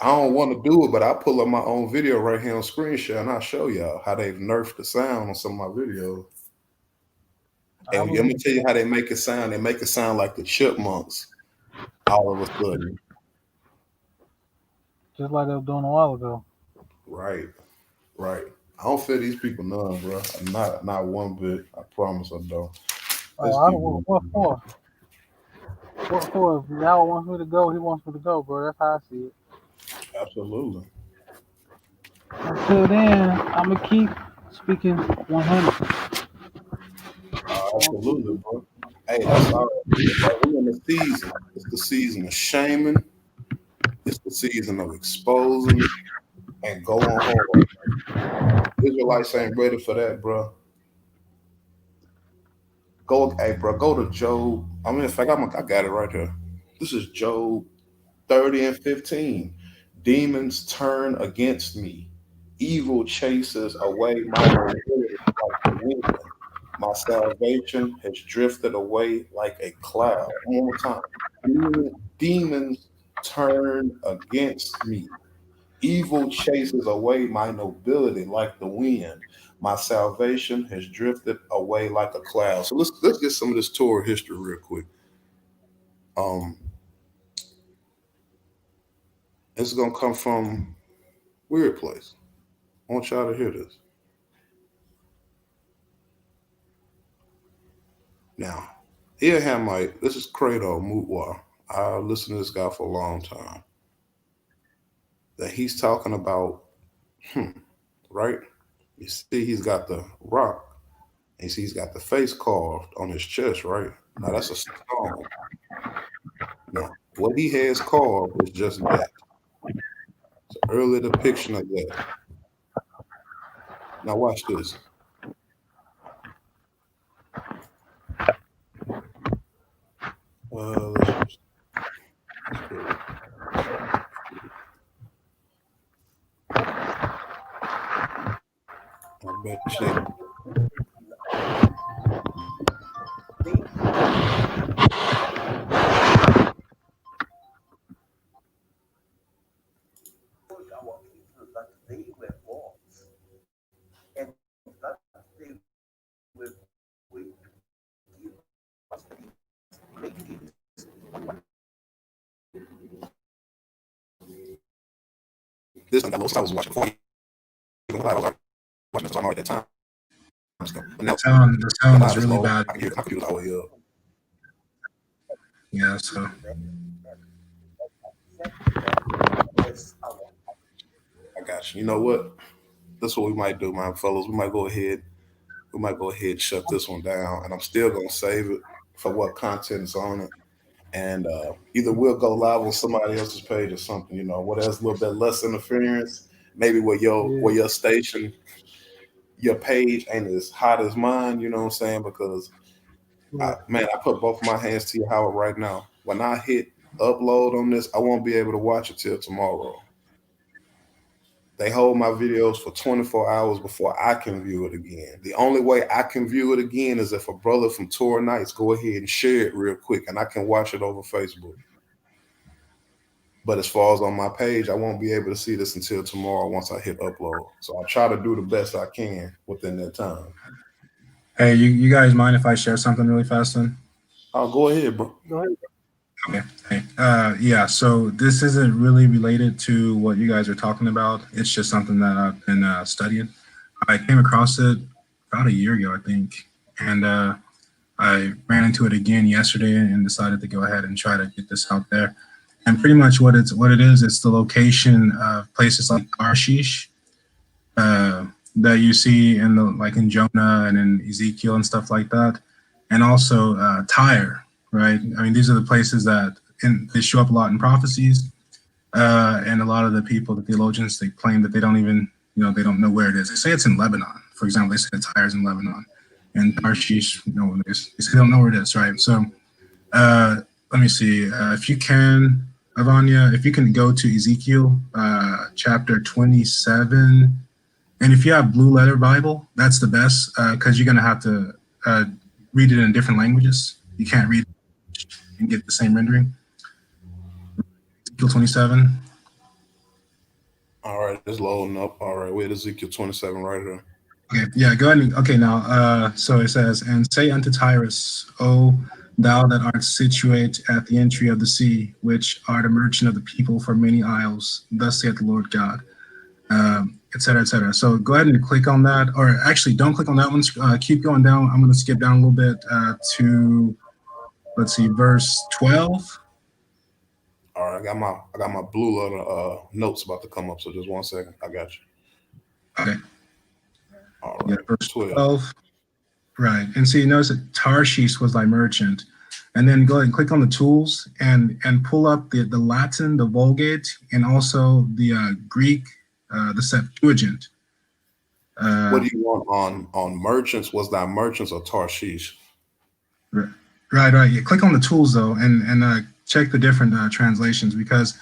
I don't want to do it, but I pull up my own video right here on screenshot, and I'll show y'all how they've nerfed the sound on some of my videos. I And I'm gonna believe tell you how they make it sound. They make it sound like the chipmunks all of a sudden. just like they were doing a while ago. Right, right. I don't fear these people none, bro. Not one bit. I promise I don't. Oh, Let's I keep don't. moving. What for? What for? If y'all wants me to go, he wants me to go, bro. That's how I see it. Absolutely. Until then, I'ma keep speaking 100. Absolutely, bro. Hey, that's all. We're in the season. It's the season of shaming. It's the season of exposing and going hard. Israelites ain't ready for that, bro. Go, hey, bro. Go to Job. I mean, in fact, I got it right here. This is Job 30 and 15. Demons turn against me. Evil chases away my nobility like the wind. My salvation has drifted away like a cloud. One more time. Demons turn against me. Evil chases away my nobility like the wind. My salvation has drifted away like a cloud. So let's get some of this Torah history real quick. Um, this is gonna come from Weird Place. I want y'all to hear this. Now, here Hamite, this is Credo Mutwa. I listened to this guy for a long time. That he's talking about, right? You see, he's got the rock. And you see, he's got the face carved on his chest, right? Now, that's a stone. Now, what he has carved is just that. It's an early depiction of that. Now, watch this. Let's put it. I bet you. This thing got low. I was watching before. Even I was watching this at that time. But now, The sound is it's really low. bad. I can hear it all the way up. Yeah, so I got you. You know what? That's what we might do, my fellas. We might go ahead. We might go ahead and shut this one down, and I'm still gonna save it for what content is on it. And either we'll go live on somebody else's page or something. You know, where there's a little bit less interference. Maybe where Yeah. your station, your page ain't as hot as mine. You know what I'm saying? Because Yeah. I put both my hands to your Howard right now. When I hit upload on this, I won't be able to watch it till tomorrow. They hold my videos for 24 hours before I can view it again. The only way I can view it again is if a brother from Tour Nights go ahead and share it real quick, and I can watch it over Facebook. But as far as on my page, I won't be able to see this until tomorrow once I hit upload. So I'll try to do the best I can within that time. hey, you guys mind if I share something really fast then? Oh, go ahead, bro. Go ahead. Okay. Hey, yeah, so this isn't really related to what you guys are talking about. It's just something that I've been studying. I came across it about a year ago, I think, and I ran into it again yesterday and decided to go ahead and try to get this out there. And pretty much what it is, it's the location of places like Tarshish that you see in the like in Jonah and in Ezekiel and stuff like that, and also Tyre, right? I mean, these are the places that they show up a lot in prophecies, and a lot of the people, the theologians, they claim that they don't even, they don't know where it is. They say it's in Lebanon, for example. They say Tyre's in Lebanon, and Tarshish, they say they don't know where it is, right? So let me see. If you can, Avanya, if you can go to Ezekiel chapter 27. And if you have Blue Letter Bible, that's the best because you're going to have to read it in different languages. You can't read and get the same rendering. Ezekiel 27. All right, it's loading up. All right, we're at Ezekiel 27 right here. Okay, yeah, go ahead. Okay, now, so it says, and say unto Tyrus, O thou that art situate at the entry of the sea, which art a merchant of the people for many isles, thus saith the Lord God. Et cetera, et cetera. So go ahead and click on that, or actually don't click on that one. Keep going down. I'm going to skip down a little bit to, let's see, verse 12. All right, I got my blue letter notes about to come up. So just 1 second. I got you. Okay. All Yeah, right, verse 12. 12. Right. And see, notice that Tarshish was thy merchant. And then go ahead and click on the tools and pull up the Latin, the Vulgate, and also the Greek, the Septuagint. What do you want on merchants? Was that merchants or Tarshish? Right. Yeah, click on the tools though, and check the different translations, because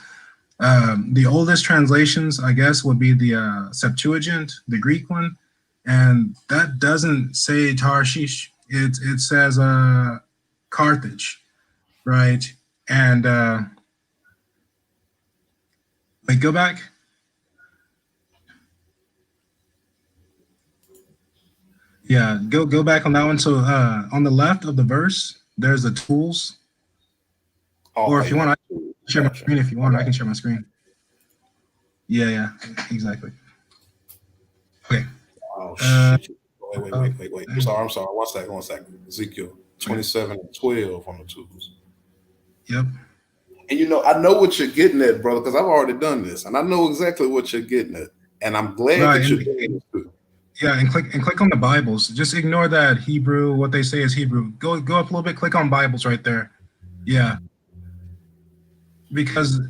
the oldest translations, I guess, would be the Septuagint, the Greek one, and that doesn't say Tarshish. It says Carthage, right? And wait, go back. Yeah, go back on that one. So on the left of the verse, there's the tools. Oh, Or if you want, I can share my gotcha. screen. If you want, I can share my screen. Yeah, exactly. Okay. Oh Uh, shit. Wait. I'm sorry. 1 second. Ezekiel 27 and 12 on the tools. Yep. And I know what you're getting at, brother, because I've already done this, and I know exactly what you're getting at. And I'm glad Right. that you're doing this too. Yeah, and click on the Bibles. Just ignore that Hebrew, what they say is Hebrew. Go up a little bit, click on Bibles right there. Yeah. Because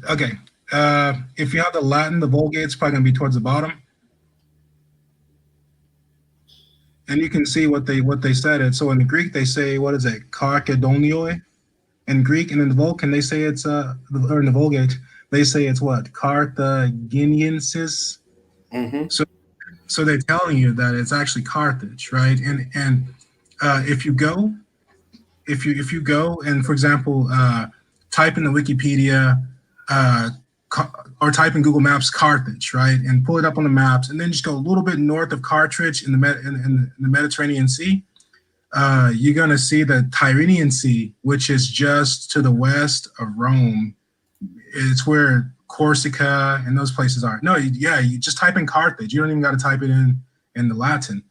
if you have the Latin, the Vulgate, it's probably gonna be towards the bottom. And you can see what they said. And so in the Greek they say, what is it? Karkedonioi in Greek, and in the Vulcan they say it's or in the Vulgate, they say it's what? Carthaginiensis. Mm-hmm. So So they're telling you that it's actually Carthage, right? And if you go, if you go and, for example, type in the Wikipedia uh, or type in Google Maps Carthage, right, and pull it up on the maps, and then just go a little bit north of Carthage in in the Mediterranean Sea, you're going to see the Tyrrhenian Sea, which is just to the west of Rome. It's where Corsica and those places are. No, yeah, you just type in Carthage. You don't even got to type it in the Latin.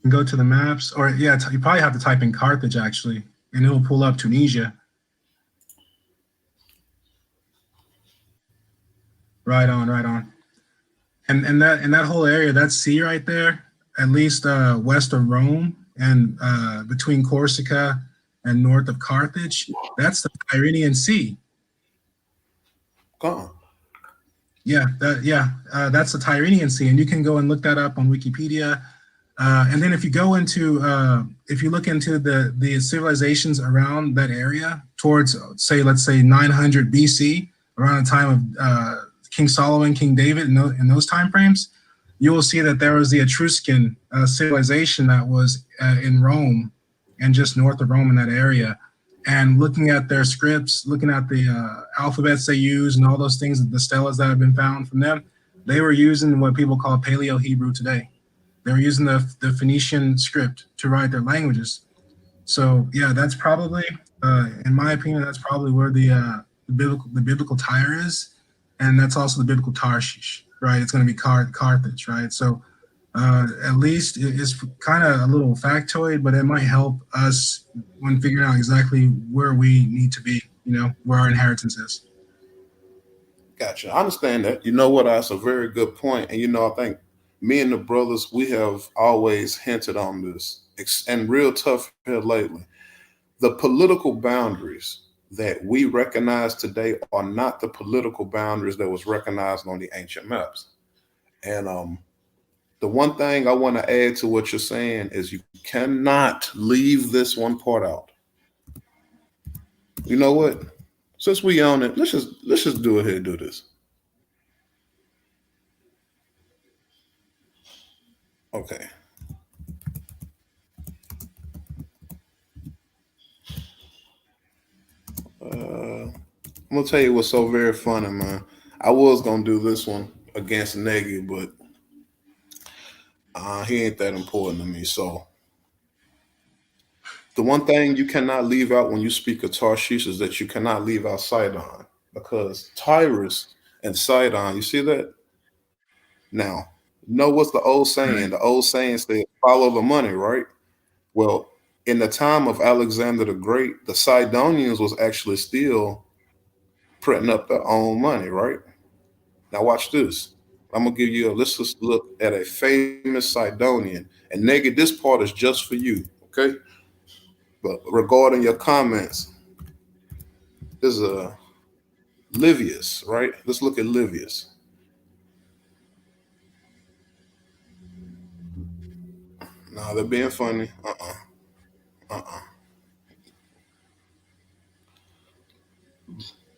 And go to the maps, or yeah, you probably have to type in Carthage actually, and it'll pull up Tunisia. Right on, right on. And that whole area, that sea right there, at least west of Rome and between Corsica and north of Carthage, that's the Tyrrhenian Sea. Come on. Yeah, that's the Tyrrhenian Sea, and you can go and look that up on Wikipedia. And then if you go into, if you look into the civilizations around that area towards, let's say 900 BC, around the time of King Solomon, King David, in those time frames, you will see that there was the Etruscan civilization that was in Rome and just north of Rome in that area. And looking at their scripts, looking at the alphabets they use and all those things, the stelas that have been found from them, they were using what people call Paleo-Hebrew today. They were using the Phoenician script to write their languages. So yeah, that's probably, in my opinion, that's probably where the biblical Tyre is, and that's also the biblical Tarshish, right? It's going to be Carthage, right? So at least it's kind of a little factoid, but it might help us when figuring out exactly where we need to be, where our inheritance is. Gotcha. I understand that. You know what? That's a very good point. And, I think me and the brothers, we have always hinted on this, and real tough here lately. The political boundaries that we recognize today are not the political boundaries that was recognized on the ancient maps. And the one thing I want to add to what you're saying is you cannot leave this one part out. You know what? Since we own it, let's just do it here and do this. Okay. I'm gonna tell you what's so very funny, man. I was gonna do this one against Nagy, but he ain't that important to me. So the one thing you cannot leave out when you speak of Tarshish is that you cannot leave out Sidon, because Tyrus and Sidon, you see that? Now, what's the old saying? The old saying said, follow the money, right? Well, in the time of Alexander the Great, the Sidonians was actually still printing up their own money, right? Now watch this. I'm gonna give you let's just look at a famous Sidonian. And Nigga, this part is just for you, okay? But regarding your comments, there's a Livius, right? Let's look at Livius. No, they're being funny.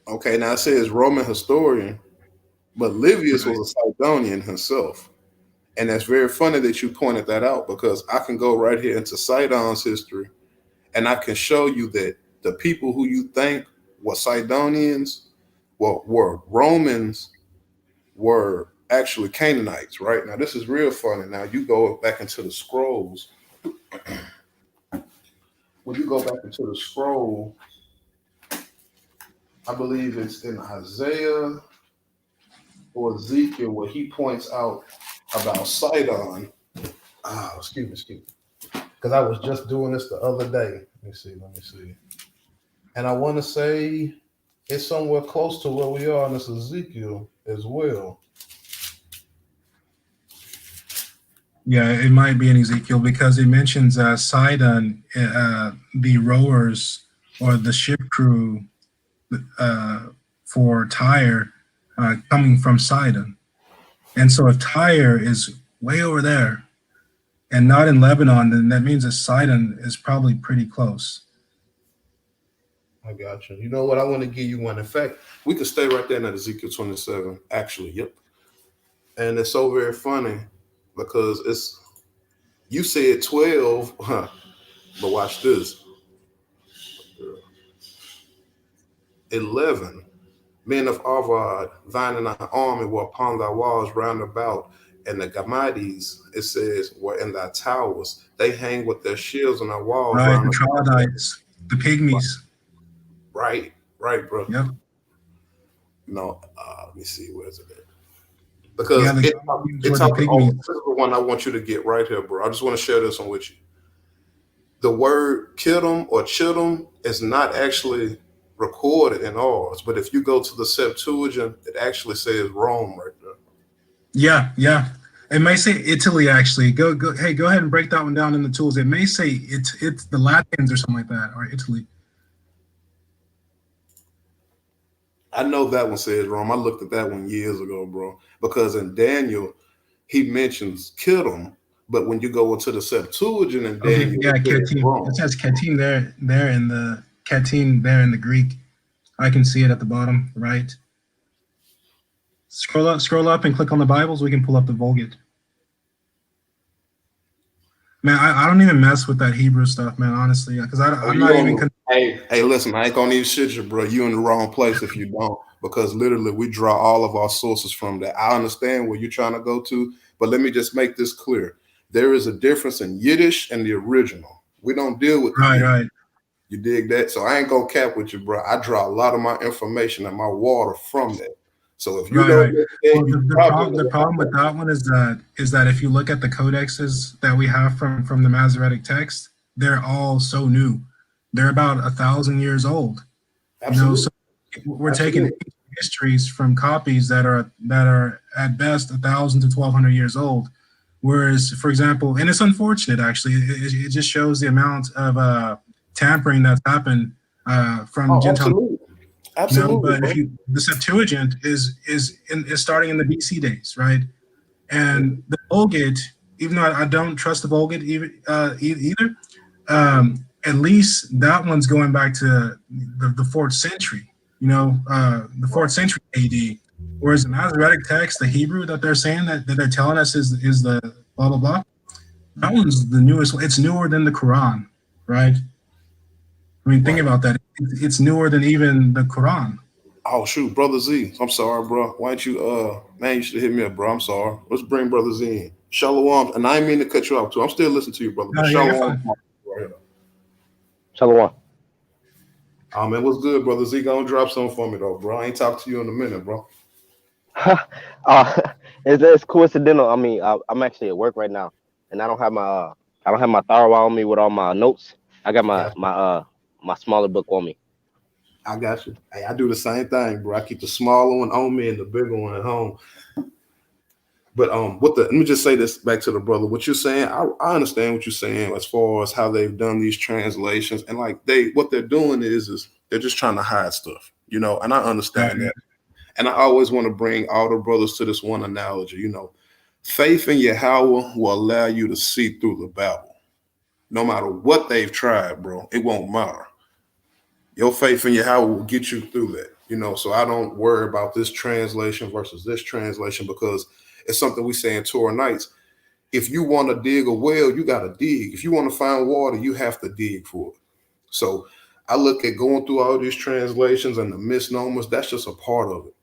Okay, now it says Roman historian, but Livius was a Sidonian himself. And that's very funny that you pointed that out, because I can go right here into Sidon's history and I can show you that the people who you think were Sidonians, were Romans, were actually Canaanites, right? Now, this is real funny. Now, you go back into the scrolls. When you go back into the scroll, I believe it's in Isaiah or Ezekiel where he points out about Sidon. Excuse me. Because I was just doing this the other day. Let me see. And I want to say it's somewhere close to where we are in this Ezekiel as well. Yeah, it might be in Ezekiel because it mentions Sidon, the rowers or the ship crew for Tyre coming from Sidon. And so if Tyre is way over there and not in Lebanon, then that means that Sidon is probably pretty close. I got you. You know what? I want to give you one. In fact, we could stay right there in that Ezekiel 27. Actually, yep. And it's so very funny because it's you said 12, huh? But watch this. 11 men of Arvad, thine and thy army were upon thy walls round about, and the Gamades, it says, were in thy towers. They hang with their shields on thy walls Right, the round about. troglodytes, the pygmies. Right, right, bro. Yep. No, let me see, where's it at? Yeah, Because the it Gamades it were the talking on pygmies. this is the one I want you to get right here, bro. I just want to share this one with you. The word Kittim or Chittim is not actually recorded in ours, but if you go to the Septuagint, it actually says Rome right there. Yeah, yeah. It may say Italy actually. Go. Hey, go ahead and break that one down in the tools. It may say it's the Latins or something like that, or Italy. I know that one says Rome. I looked at that one years ago, bro, because in Daniel, he mentions Kittim, but when you go into the Septuagint in Okay, Daniel, yeah, it says Catim. It Rome. says Catim there in the Catim there in the Greek. I can see it at the bottom, right? Scroll up, and click on the Bibles. We can pull up the Vulgate. Man, I don't even mess with that Hebrew stuff, man. Honestly, because Oh, I'm you not on even. the hey, listen, I ain't gonna even shit you, bro. You in the wrong place if you don't, because literally we draw all of our sources from that. I understand where you're trying to go to, but let me just make this clear. There is a difference in Yiddish and the original. We don't deal with the Right, Yiddish. right, You dig that? So I ain't gonna cap with you, bro. I draw a lot of my information and my water from that. So if you right, don't right. get that, Well, you the probably problem know the what I'm problem with that one is that if you look at the codexes that we have from the Masoretic text, they're all so new. They're about 1,000 years old. So absolutely. we're taking Absolutely. histories from copies that are at best 1,000 to 1,200 years old. Whereas, for example, and it's unfortunate actually, it just shows the amount of tampering that's happened from Oh, Gentile. absolutely. Absolutely, But if bro. you the Septuagint is starting in the BC days, right? And the Vulgate, even though I don't trust the Vulgate either, at least that one's going back to the fourth century. The fourth century AD. Whereas the Masoretic text, the Hebrew that they're saying that they're telling us is the blah blah blah. That one's the newest one. It's newer than the Quran, right? I mean, think Right. about that. It's newer than even the Quran. Oh shoot, brother Z. I'm sorry, bro. Why don't you man, you should hit me up, bro. I'm sorry. Let's bring brother Z in. Shalom. And I ain't mean to cut you off too. I'm still listening to you, brother. But No, yeah, you're shalom. fine. Right here. Shalom. Oh man, what's good, brother Z? Gonna drop something for me though, bro. I ain't talked to you in a minute, bro. uh, it's coincidental. I mean, I'm actually at work right now, and I don't have my thorough on me with all my notes. I got Got you. my smaller book on me. I got you. Hey, I do the same thing, bro. I keep the smaller one on me and the bigger one at home. But let me just say this back to the brother. What you're saying, I understand what you're saying as far as how they've done these translations, and like what they're doing is they're just trying to hide stuff, and I understand that. And I always want to bring all the brothers to this one analogy, faith in Yahweh will allow you to see through the Bible. No matter what they've tried, bro, it won't matter. Your faith in Yahweh will get you through that, So I don't worry about this translation versus this translation because it's something we say in Torah nights. If you want to dig a well, you got to dig. If you want to find water, you have to dig for it. So I look at going through all these translations and the misnomers. That's just a part of it.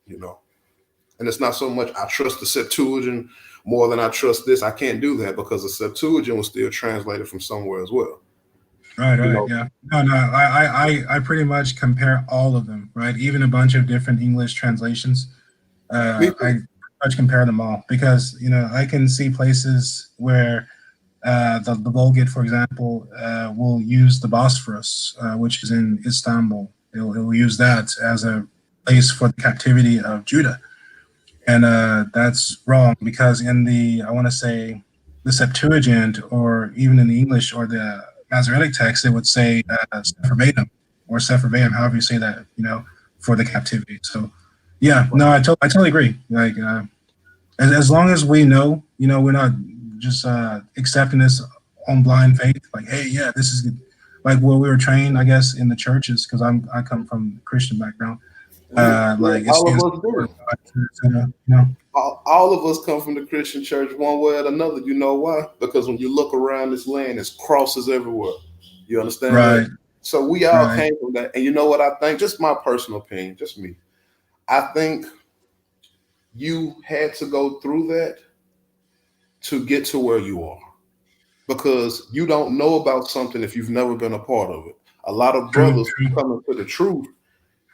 And it's not so much I trust the Septuagint more than I trust this. I can't do that because the Septuagint was still translated from somewhere as well. Right, yeah. No. I pretty much compare all of them, right? Even a bunch of different English translations. Me I too. pretty much compare them all because I can see places where the Vulgate, for example, will use the Bosphorus, which is in Istanbul. It will use that as a place for the captivity of Judah. And that's wrong because I want to say, the Septuagint, or even in the English or the Masoretic text, it would say Sepharvaim or Sepharvaim, however you say that, for the captivity. So, yeah, no, I totally agree. Like, as long as we know, we're not just accepting this on blind faith. Like, hey, yeah, this is good. like what we were trained, I guess, in the churches, because I come from Christian background. Yeah, Like it all stands of us for do. God, you know. All of us come from the Christian church one way or another. You know why? Because when you look around this land, it's crosses everywhere. You understand that? Right, So we all right, came from that. And you know what I think? Just my personal opinion, just me. I think you had to go through that to get to where you are because you don't know about something if you've never been a part of it. A lot of true, brothers true. coming to the truth,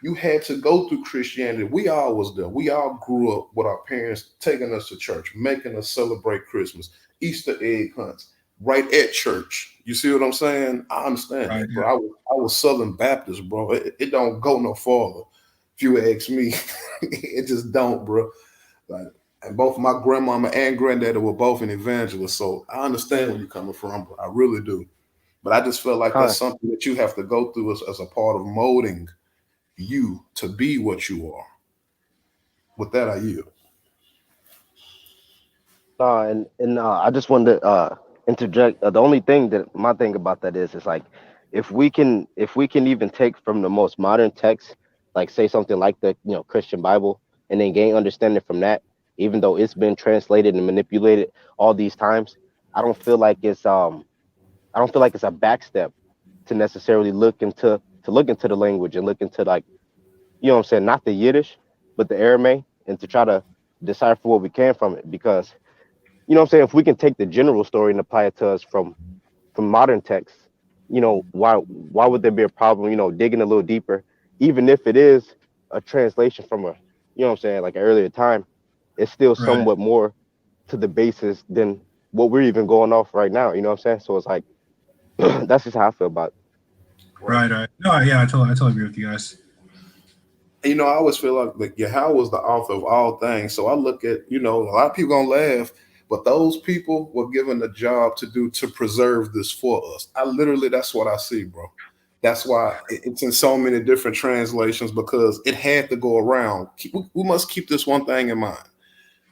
you had to go through Christianity. We all was there. We all grew up with our parents taking us to church, making us celebrate Christmas, Easter egg hunts, right at church. You see what I'm saying? I understand Right, that, yeah, bro. I was Southern Baptist, bro. It don't go no farther. If you ask me, it just don't, bro. Like, and both my grandmama and granddaddy were both an evangelist, so I understand where you're coming from, bro. I really do. But I just feel like that's Con, something that you have to go through as a part of molding you to be what you are. With that, I yield. and I just wanted to interject. The only thing that my thing about that is like if we can even take from the most modern text, like say something like the Christian Bible, and then gain understanding from that, even though it's been translated and manipulated all these times, I don't feel like it's a backstep to necessarily look into the language and look into like what I'm saying, not the Yiddish, but the Aramaic, and to try to decipher what we can from it. Because what I'm saying, if we can take the general story and apply it to us from modern texts, why would there be a problem, digging a little deeper, even if it is a translation from a what I'm saying, like an earlier time, it's still right, somewhat more to the basis than what we're even going off right now. You know what I'm saying? So it's like that's just how I feel about it. Right. right, right. No, yeah, I totally agree with you guys. And, I always feel like Yahweh was the author of all things. So I look at, a lot of people gonna laugh, but those people were given the job to do to preserve this for us. I literally, that's what I see, bro. That's why it's in so many different translations because it had to go around. We must keep this one thing in mind.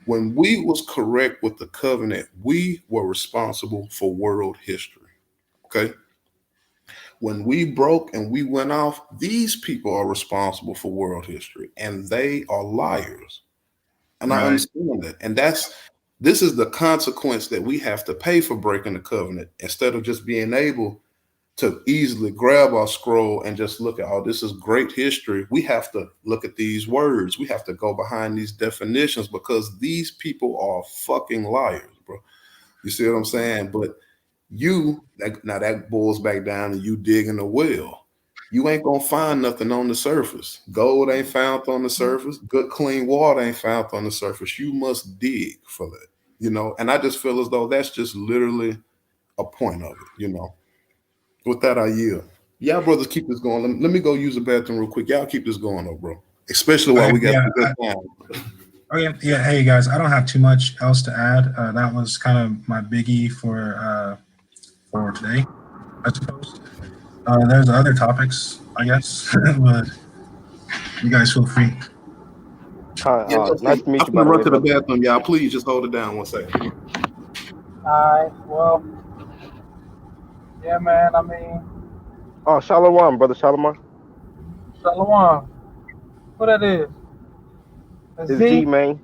When we was correct with the covenant, we were responsible for world history. Okay. When we broke and we went off, these people are responsible for world history and they are liars. And I Right, understand that. And this is the consequence that we have to pay for breaking the covenant instead of just being able to easily grab our scroll and just look at, oh, this is great history. We have to look at these words. We have to go behind these definitions because these people are fucking liars, bro. You see what I'm saying? But now that boils back down to you digging a well. You ain't gonna find nothing on the surface. Gold ain't found on the surface. Good clean water ain't found on the surface. You must dig for that. And I just feel as though that's just literally a point of it. With that, I yield. Y'all brothers keep this going. Let me go use the bathroom real quick. Y'all keep this going though, bro. Especially while okay, we got yeah, some good time. okay, yeah. Hey guys, I don't have too much else to add. That was kind of my biggie for today, I suppose. There's other topics, I guess, but you guys feel free. Yeah, no Nice problem. to I'm meet you, by gonna the run way, to the brother. bathroom, y'all. Please just hold it down one second. Alright, well, yeah, man. I mean, Oh, Shalom, brother Shalom. Shalom. Who that is? A It's Z, Z? man.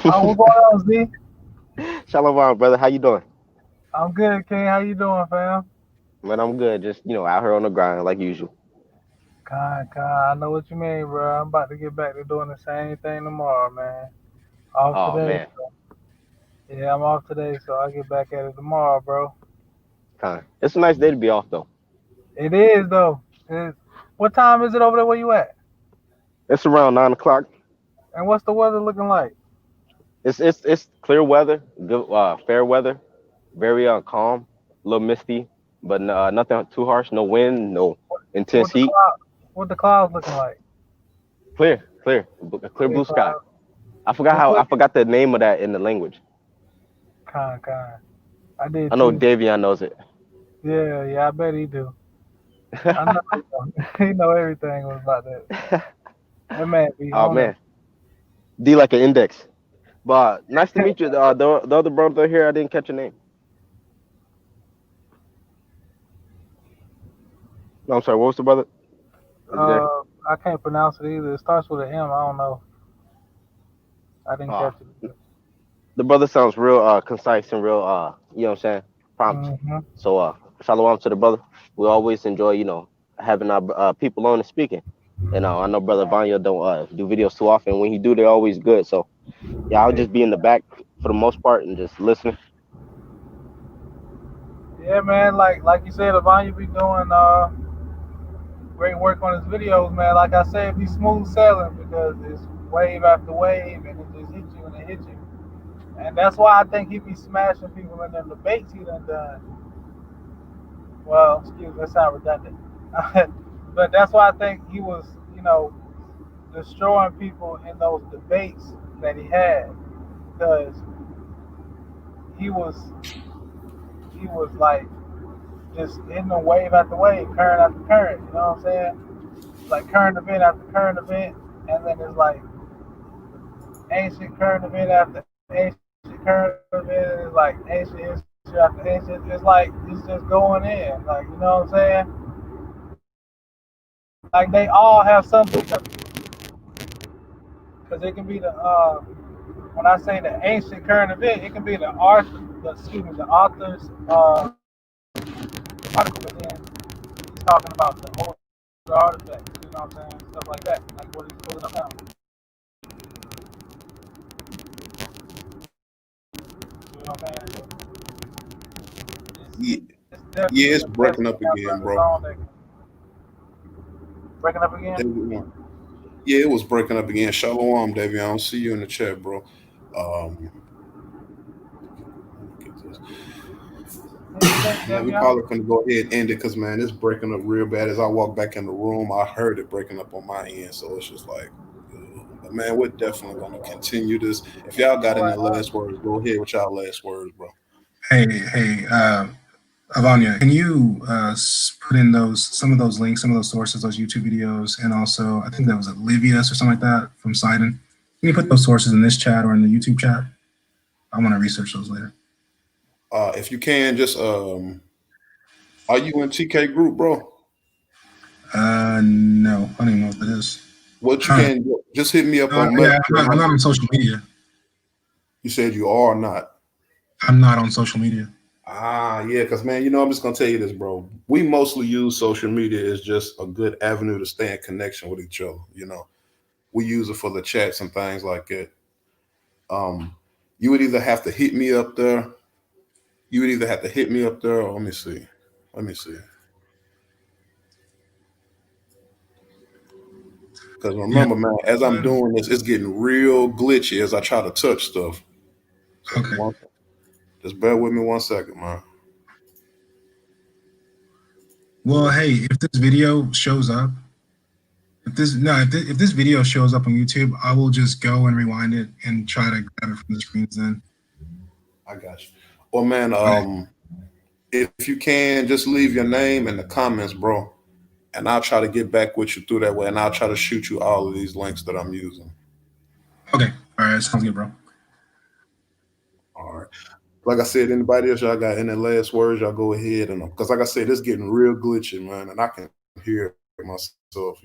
Oh, what going on, Z? Shalom, brother. How you doing? I'm good, King. How you doing, fam? Man, I'm good. Just out here on the grind like usual. God, I know what you mean, bro. I'm about to get back to doing the same thing tomorrow, man. Off Oh today. man, Yeah, I'm off today, so I'll get back at it tomorrow, bro. it's a nice day to be off though. It is, though. What time is it over there where you at? It's around 9 o'clock. And what's the weather looking like? It's clear weather, good fair weather, very calm, a little misty, but nothing too harsh. No wind, no intense What the heat. cloud? What the clouds looking like? Clear, a clear Clear blue sky. clouds. I What? forgot the name of that in the language. Con. I did I know too. Davion knows it. Yeah, I bet he do. I know he know. He know everything about that. That man be Oh on it. man, D like an index. But nice to meet you. The other brother here, I didn't catch your name. No, I'm sorry. What was the brother? Are you there? I can't pronounce it either. It starts with an M. I don't know. I didn't Uh, catch it. the brother sounds real concise and real you know what I'm saying, prompt. Mm-hmm. So shalom to the brother. We always enjoy, having our people on and speaking. And I know brother Vanya don't do videos too often. When he do, they're always good. So yeah, I'll just be in the back for the most part and just listening. Yeah, man. Like you said, Avanya be doing great work on his videos, man. Like I said, be smooth sailing because it's wave after wave, and it just hit you and it hit you. And that's why I think he be smashing people in them debates he done done. Well, excuse me, that sound redundant. But that's why I think he was, destroying people in those debates that he had because he was he was like just hitting them wave after wave, current after current. You know what I'm saying? Like current event after current event, and then it's like ancient current event after ancient current event. And it's like ancient history after ancient. It's like it's just going in. Like you know what I'm saying? Like they all have something because it can be the when I say the ancient current event, it can be the art, the author's article, but then he's talking about the older artifacts. You know what I'm saying? Stuff like that. Like what he's pulling up now. You know what I'm saying? Yeah, It's yeah, definitely it's a breaking testament up after again, his bro. own that breaking up again. Davion. Yeah, it was breaking up again. Shalom, Davion. I don't see you in the chat, bro. Um, let me get this. What you say, Man, we Devion? probably couldn't go ahead and end it because, man, it's breaking up real bad. As I walk back in the room, I heard it breaking up on my end. So it's just like, but man, we're definitely going to continue this. If y'all got All any right, all right. last words, go ahead with y'all last words, bro. Hey, Avanya, can you put in those some of those links, some of those sources, those YouTube videos, and also I think that was Livius or something like that from Sidon. Can you put those sources in this chat or in the YouTube chat? I want to research those later. If you can, just are you in TK group, bro? No, I don't even know what that is. What you Huh. can just hit me up on Yeah, Messenger. I'm not on social media. You said you are not. I'm not on social media. Yeah, because man, I'm just gonna tell you this, bro. We mostly use social media as just a good avenue to stay in connection with each other. We use it for the chats and things like that. Um, you would either have to hit me up there. You would either have to hit me up there, or let me see. Let me see. Because Yeah. remember, man, as I'm doing this, it's getting real glitchy as I try to touch stuff. So Okay. just bear with me 1 second, man. Well, hey, if this video shows up, if this video shows up on YouTube, I will just go and rewind it and try to grab it from the screens. Then. I got you. Well, man, Okay. if you can, just leave your name in the comments, bro, and I'll try to get back with you through that way, and I'll try to shoot you all of these links that I'm using. Okay. All right. Sounds good, bro. All right. Like I said, anybody else y'all got any last words? Y'all go ahead and because, like I said, it's getting real glitchy, man, and I can hear it myself.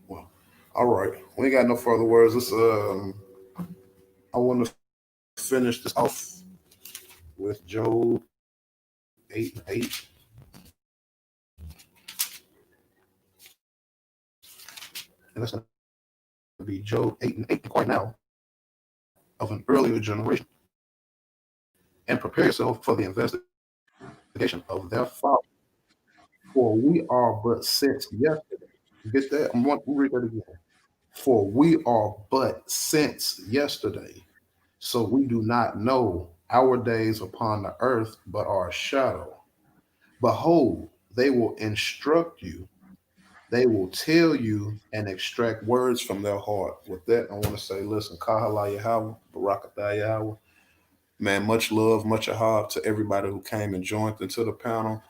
Well, all right. We ain't got no further words. I want to finish this off with Job 8:8, and that's going to be Job 8:8 quite now of an earlier generation, and prepare yourself for the investigation of their folly. For we are but since yesterday. You get that? I'm going to read that again. For we are but since yesterday, so we do not know our days upon the earth, but are a shadow. Behold, they will instruct you, they will tell you and extract words from their heart. With that, I want to say, listen, Kahala Yahweh, Barakatah Yahweh. Man, much love, much ahab to everybody who came and joined into the panel.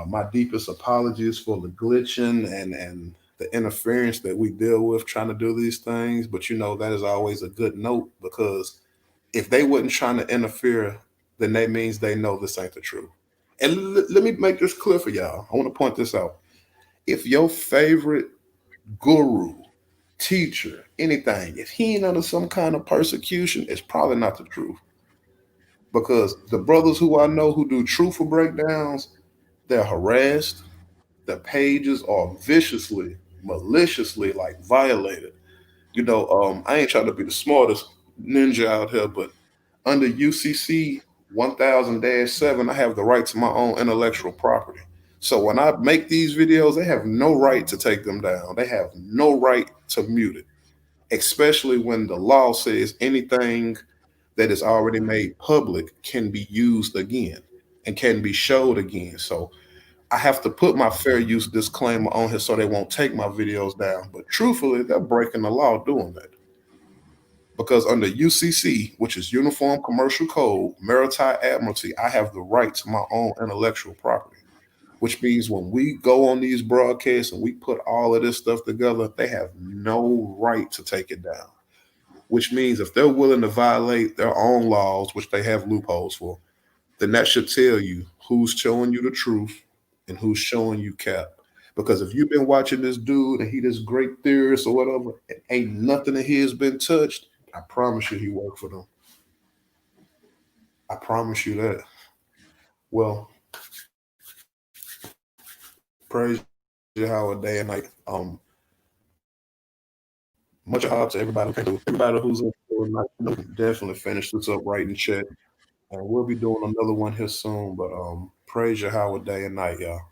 My deepest apologies for the glitching and the interference that we deal with trying to do these things. But that is always a good note because if they wasn't trying to interfere, then that means they know this ain't the truth. And let me make this clear for y'all. I want to point this out. If your favorite guru, teacher, anything, if he ain't under some kind of persecution, it's probably not the truth. Because the brothers who I know who do truthful breakdowns, they're harassed. The pages are viciously, maliciously like violated. I ain't trying to be the smartest ninja out here, but under UCC 1000-7, I have the right to my own intellectual property. So when I make these videos, they have no right to take them down. They have no right to mute it, especially when the law says anything that is already made public can be used again and can be showed again. So I have to put my fair use disclaimer on here so they won't take my videos down. But truthfully, they're breaking the law doing that. Because under UCC, which is Uniform Commercial Code, Maritime Admiralty, I have the right to my own intellectual property, which means when we go on these broadcasts and we put all of this stuff together, they have no right to take it down, which means if they're willing to violate their own laws, which they have loopholes for, then that should tell you who's showing you the truth and who's showing you cap. Because if you've been watching this dude and he this great theorist or whatever, and ain't nothing of his been touched, I promise you he worked for them. I promise you that. Well, praise Yahweh day and night. Much hope to everybody who everybody who's in definitely finish this up right in chat. And we'll be doing another one here soon. But praise Yahweh day and night, y'all.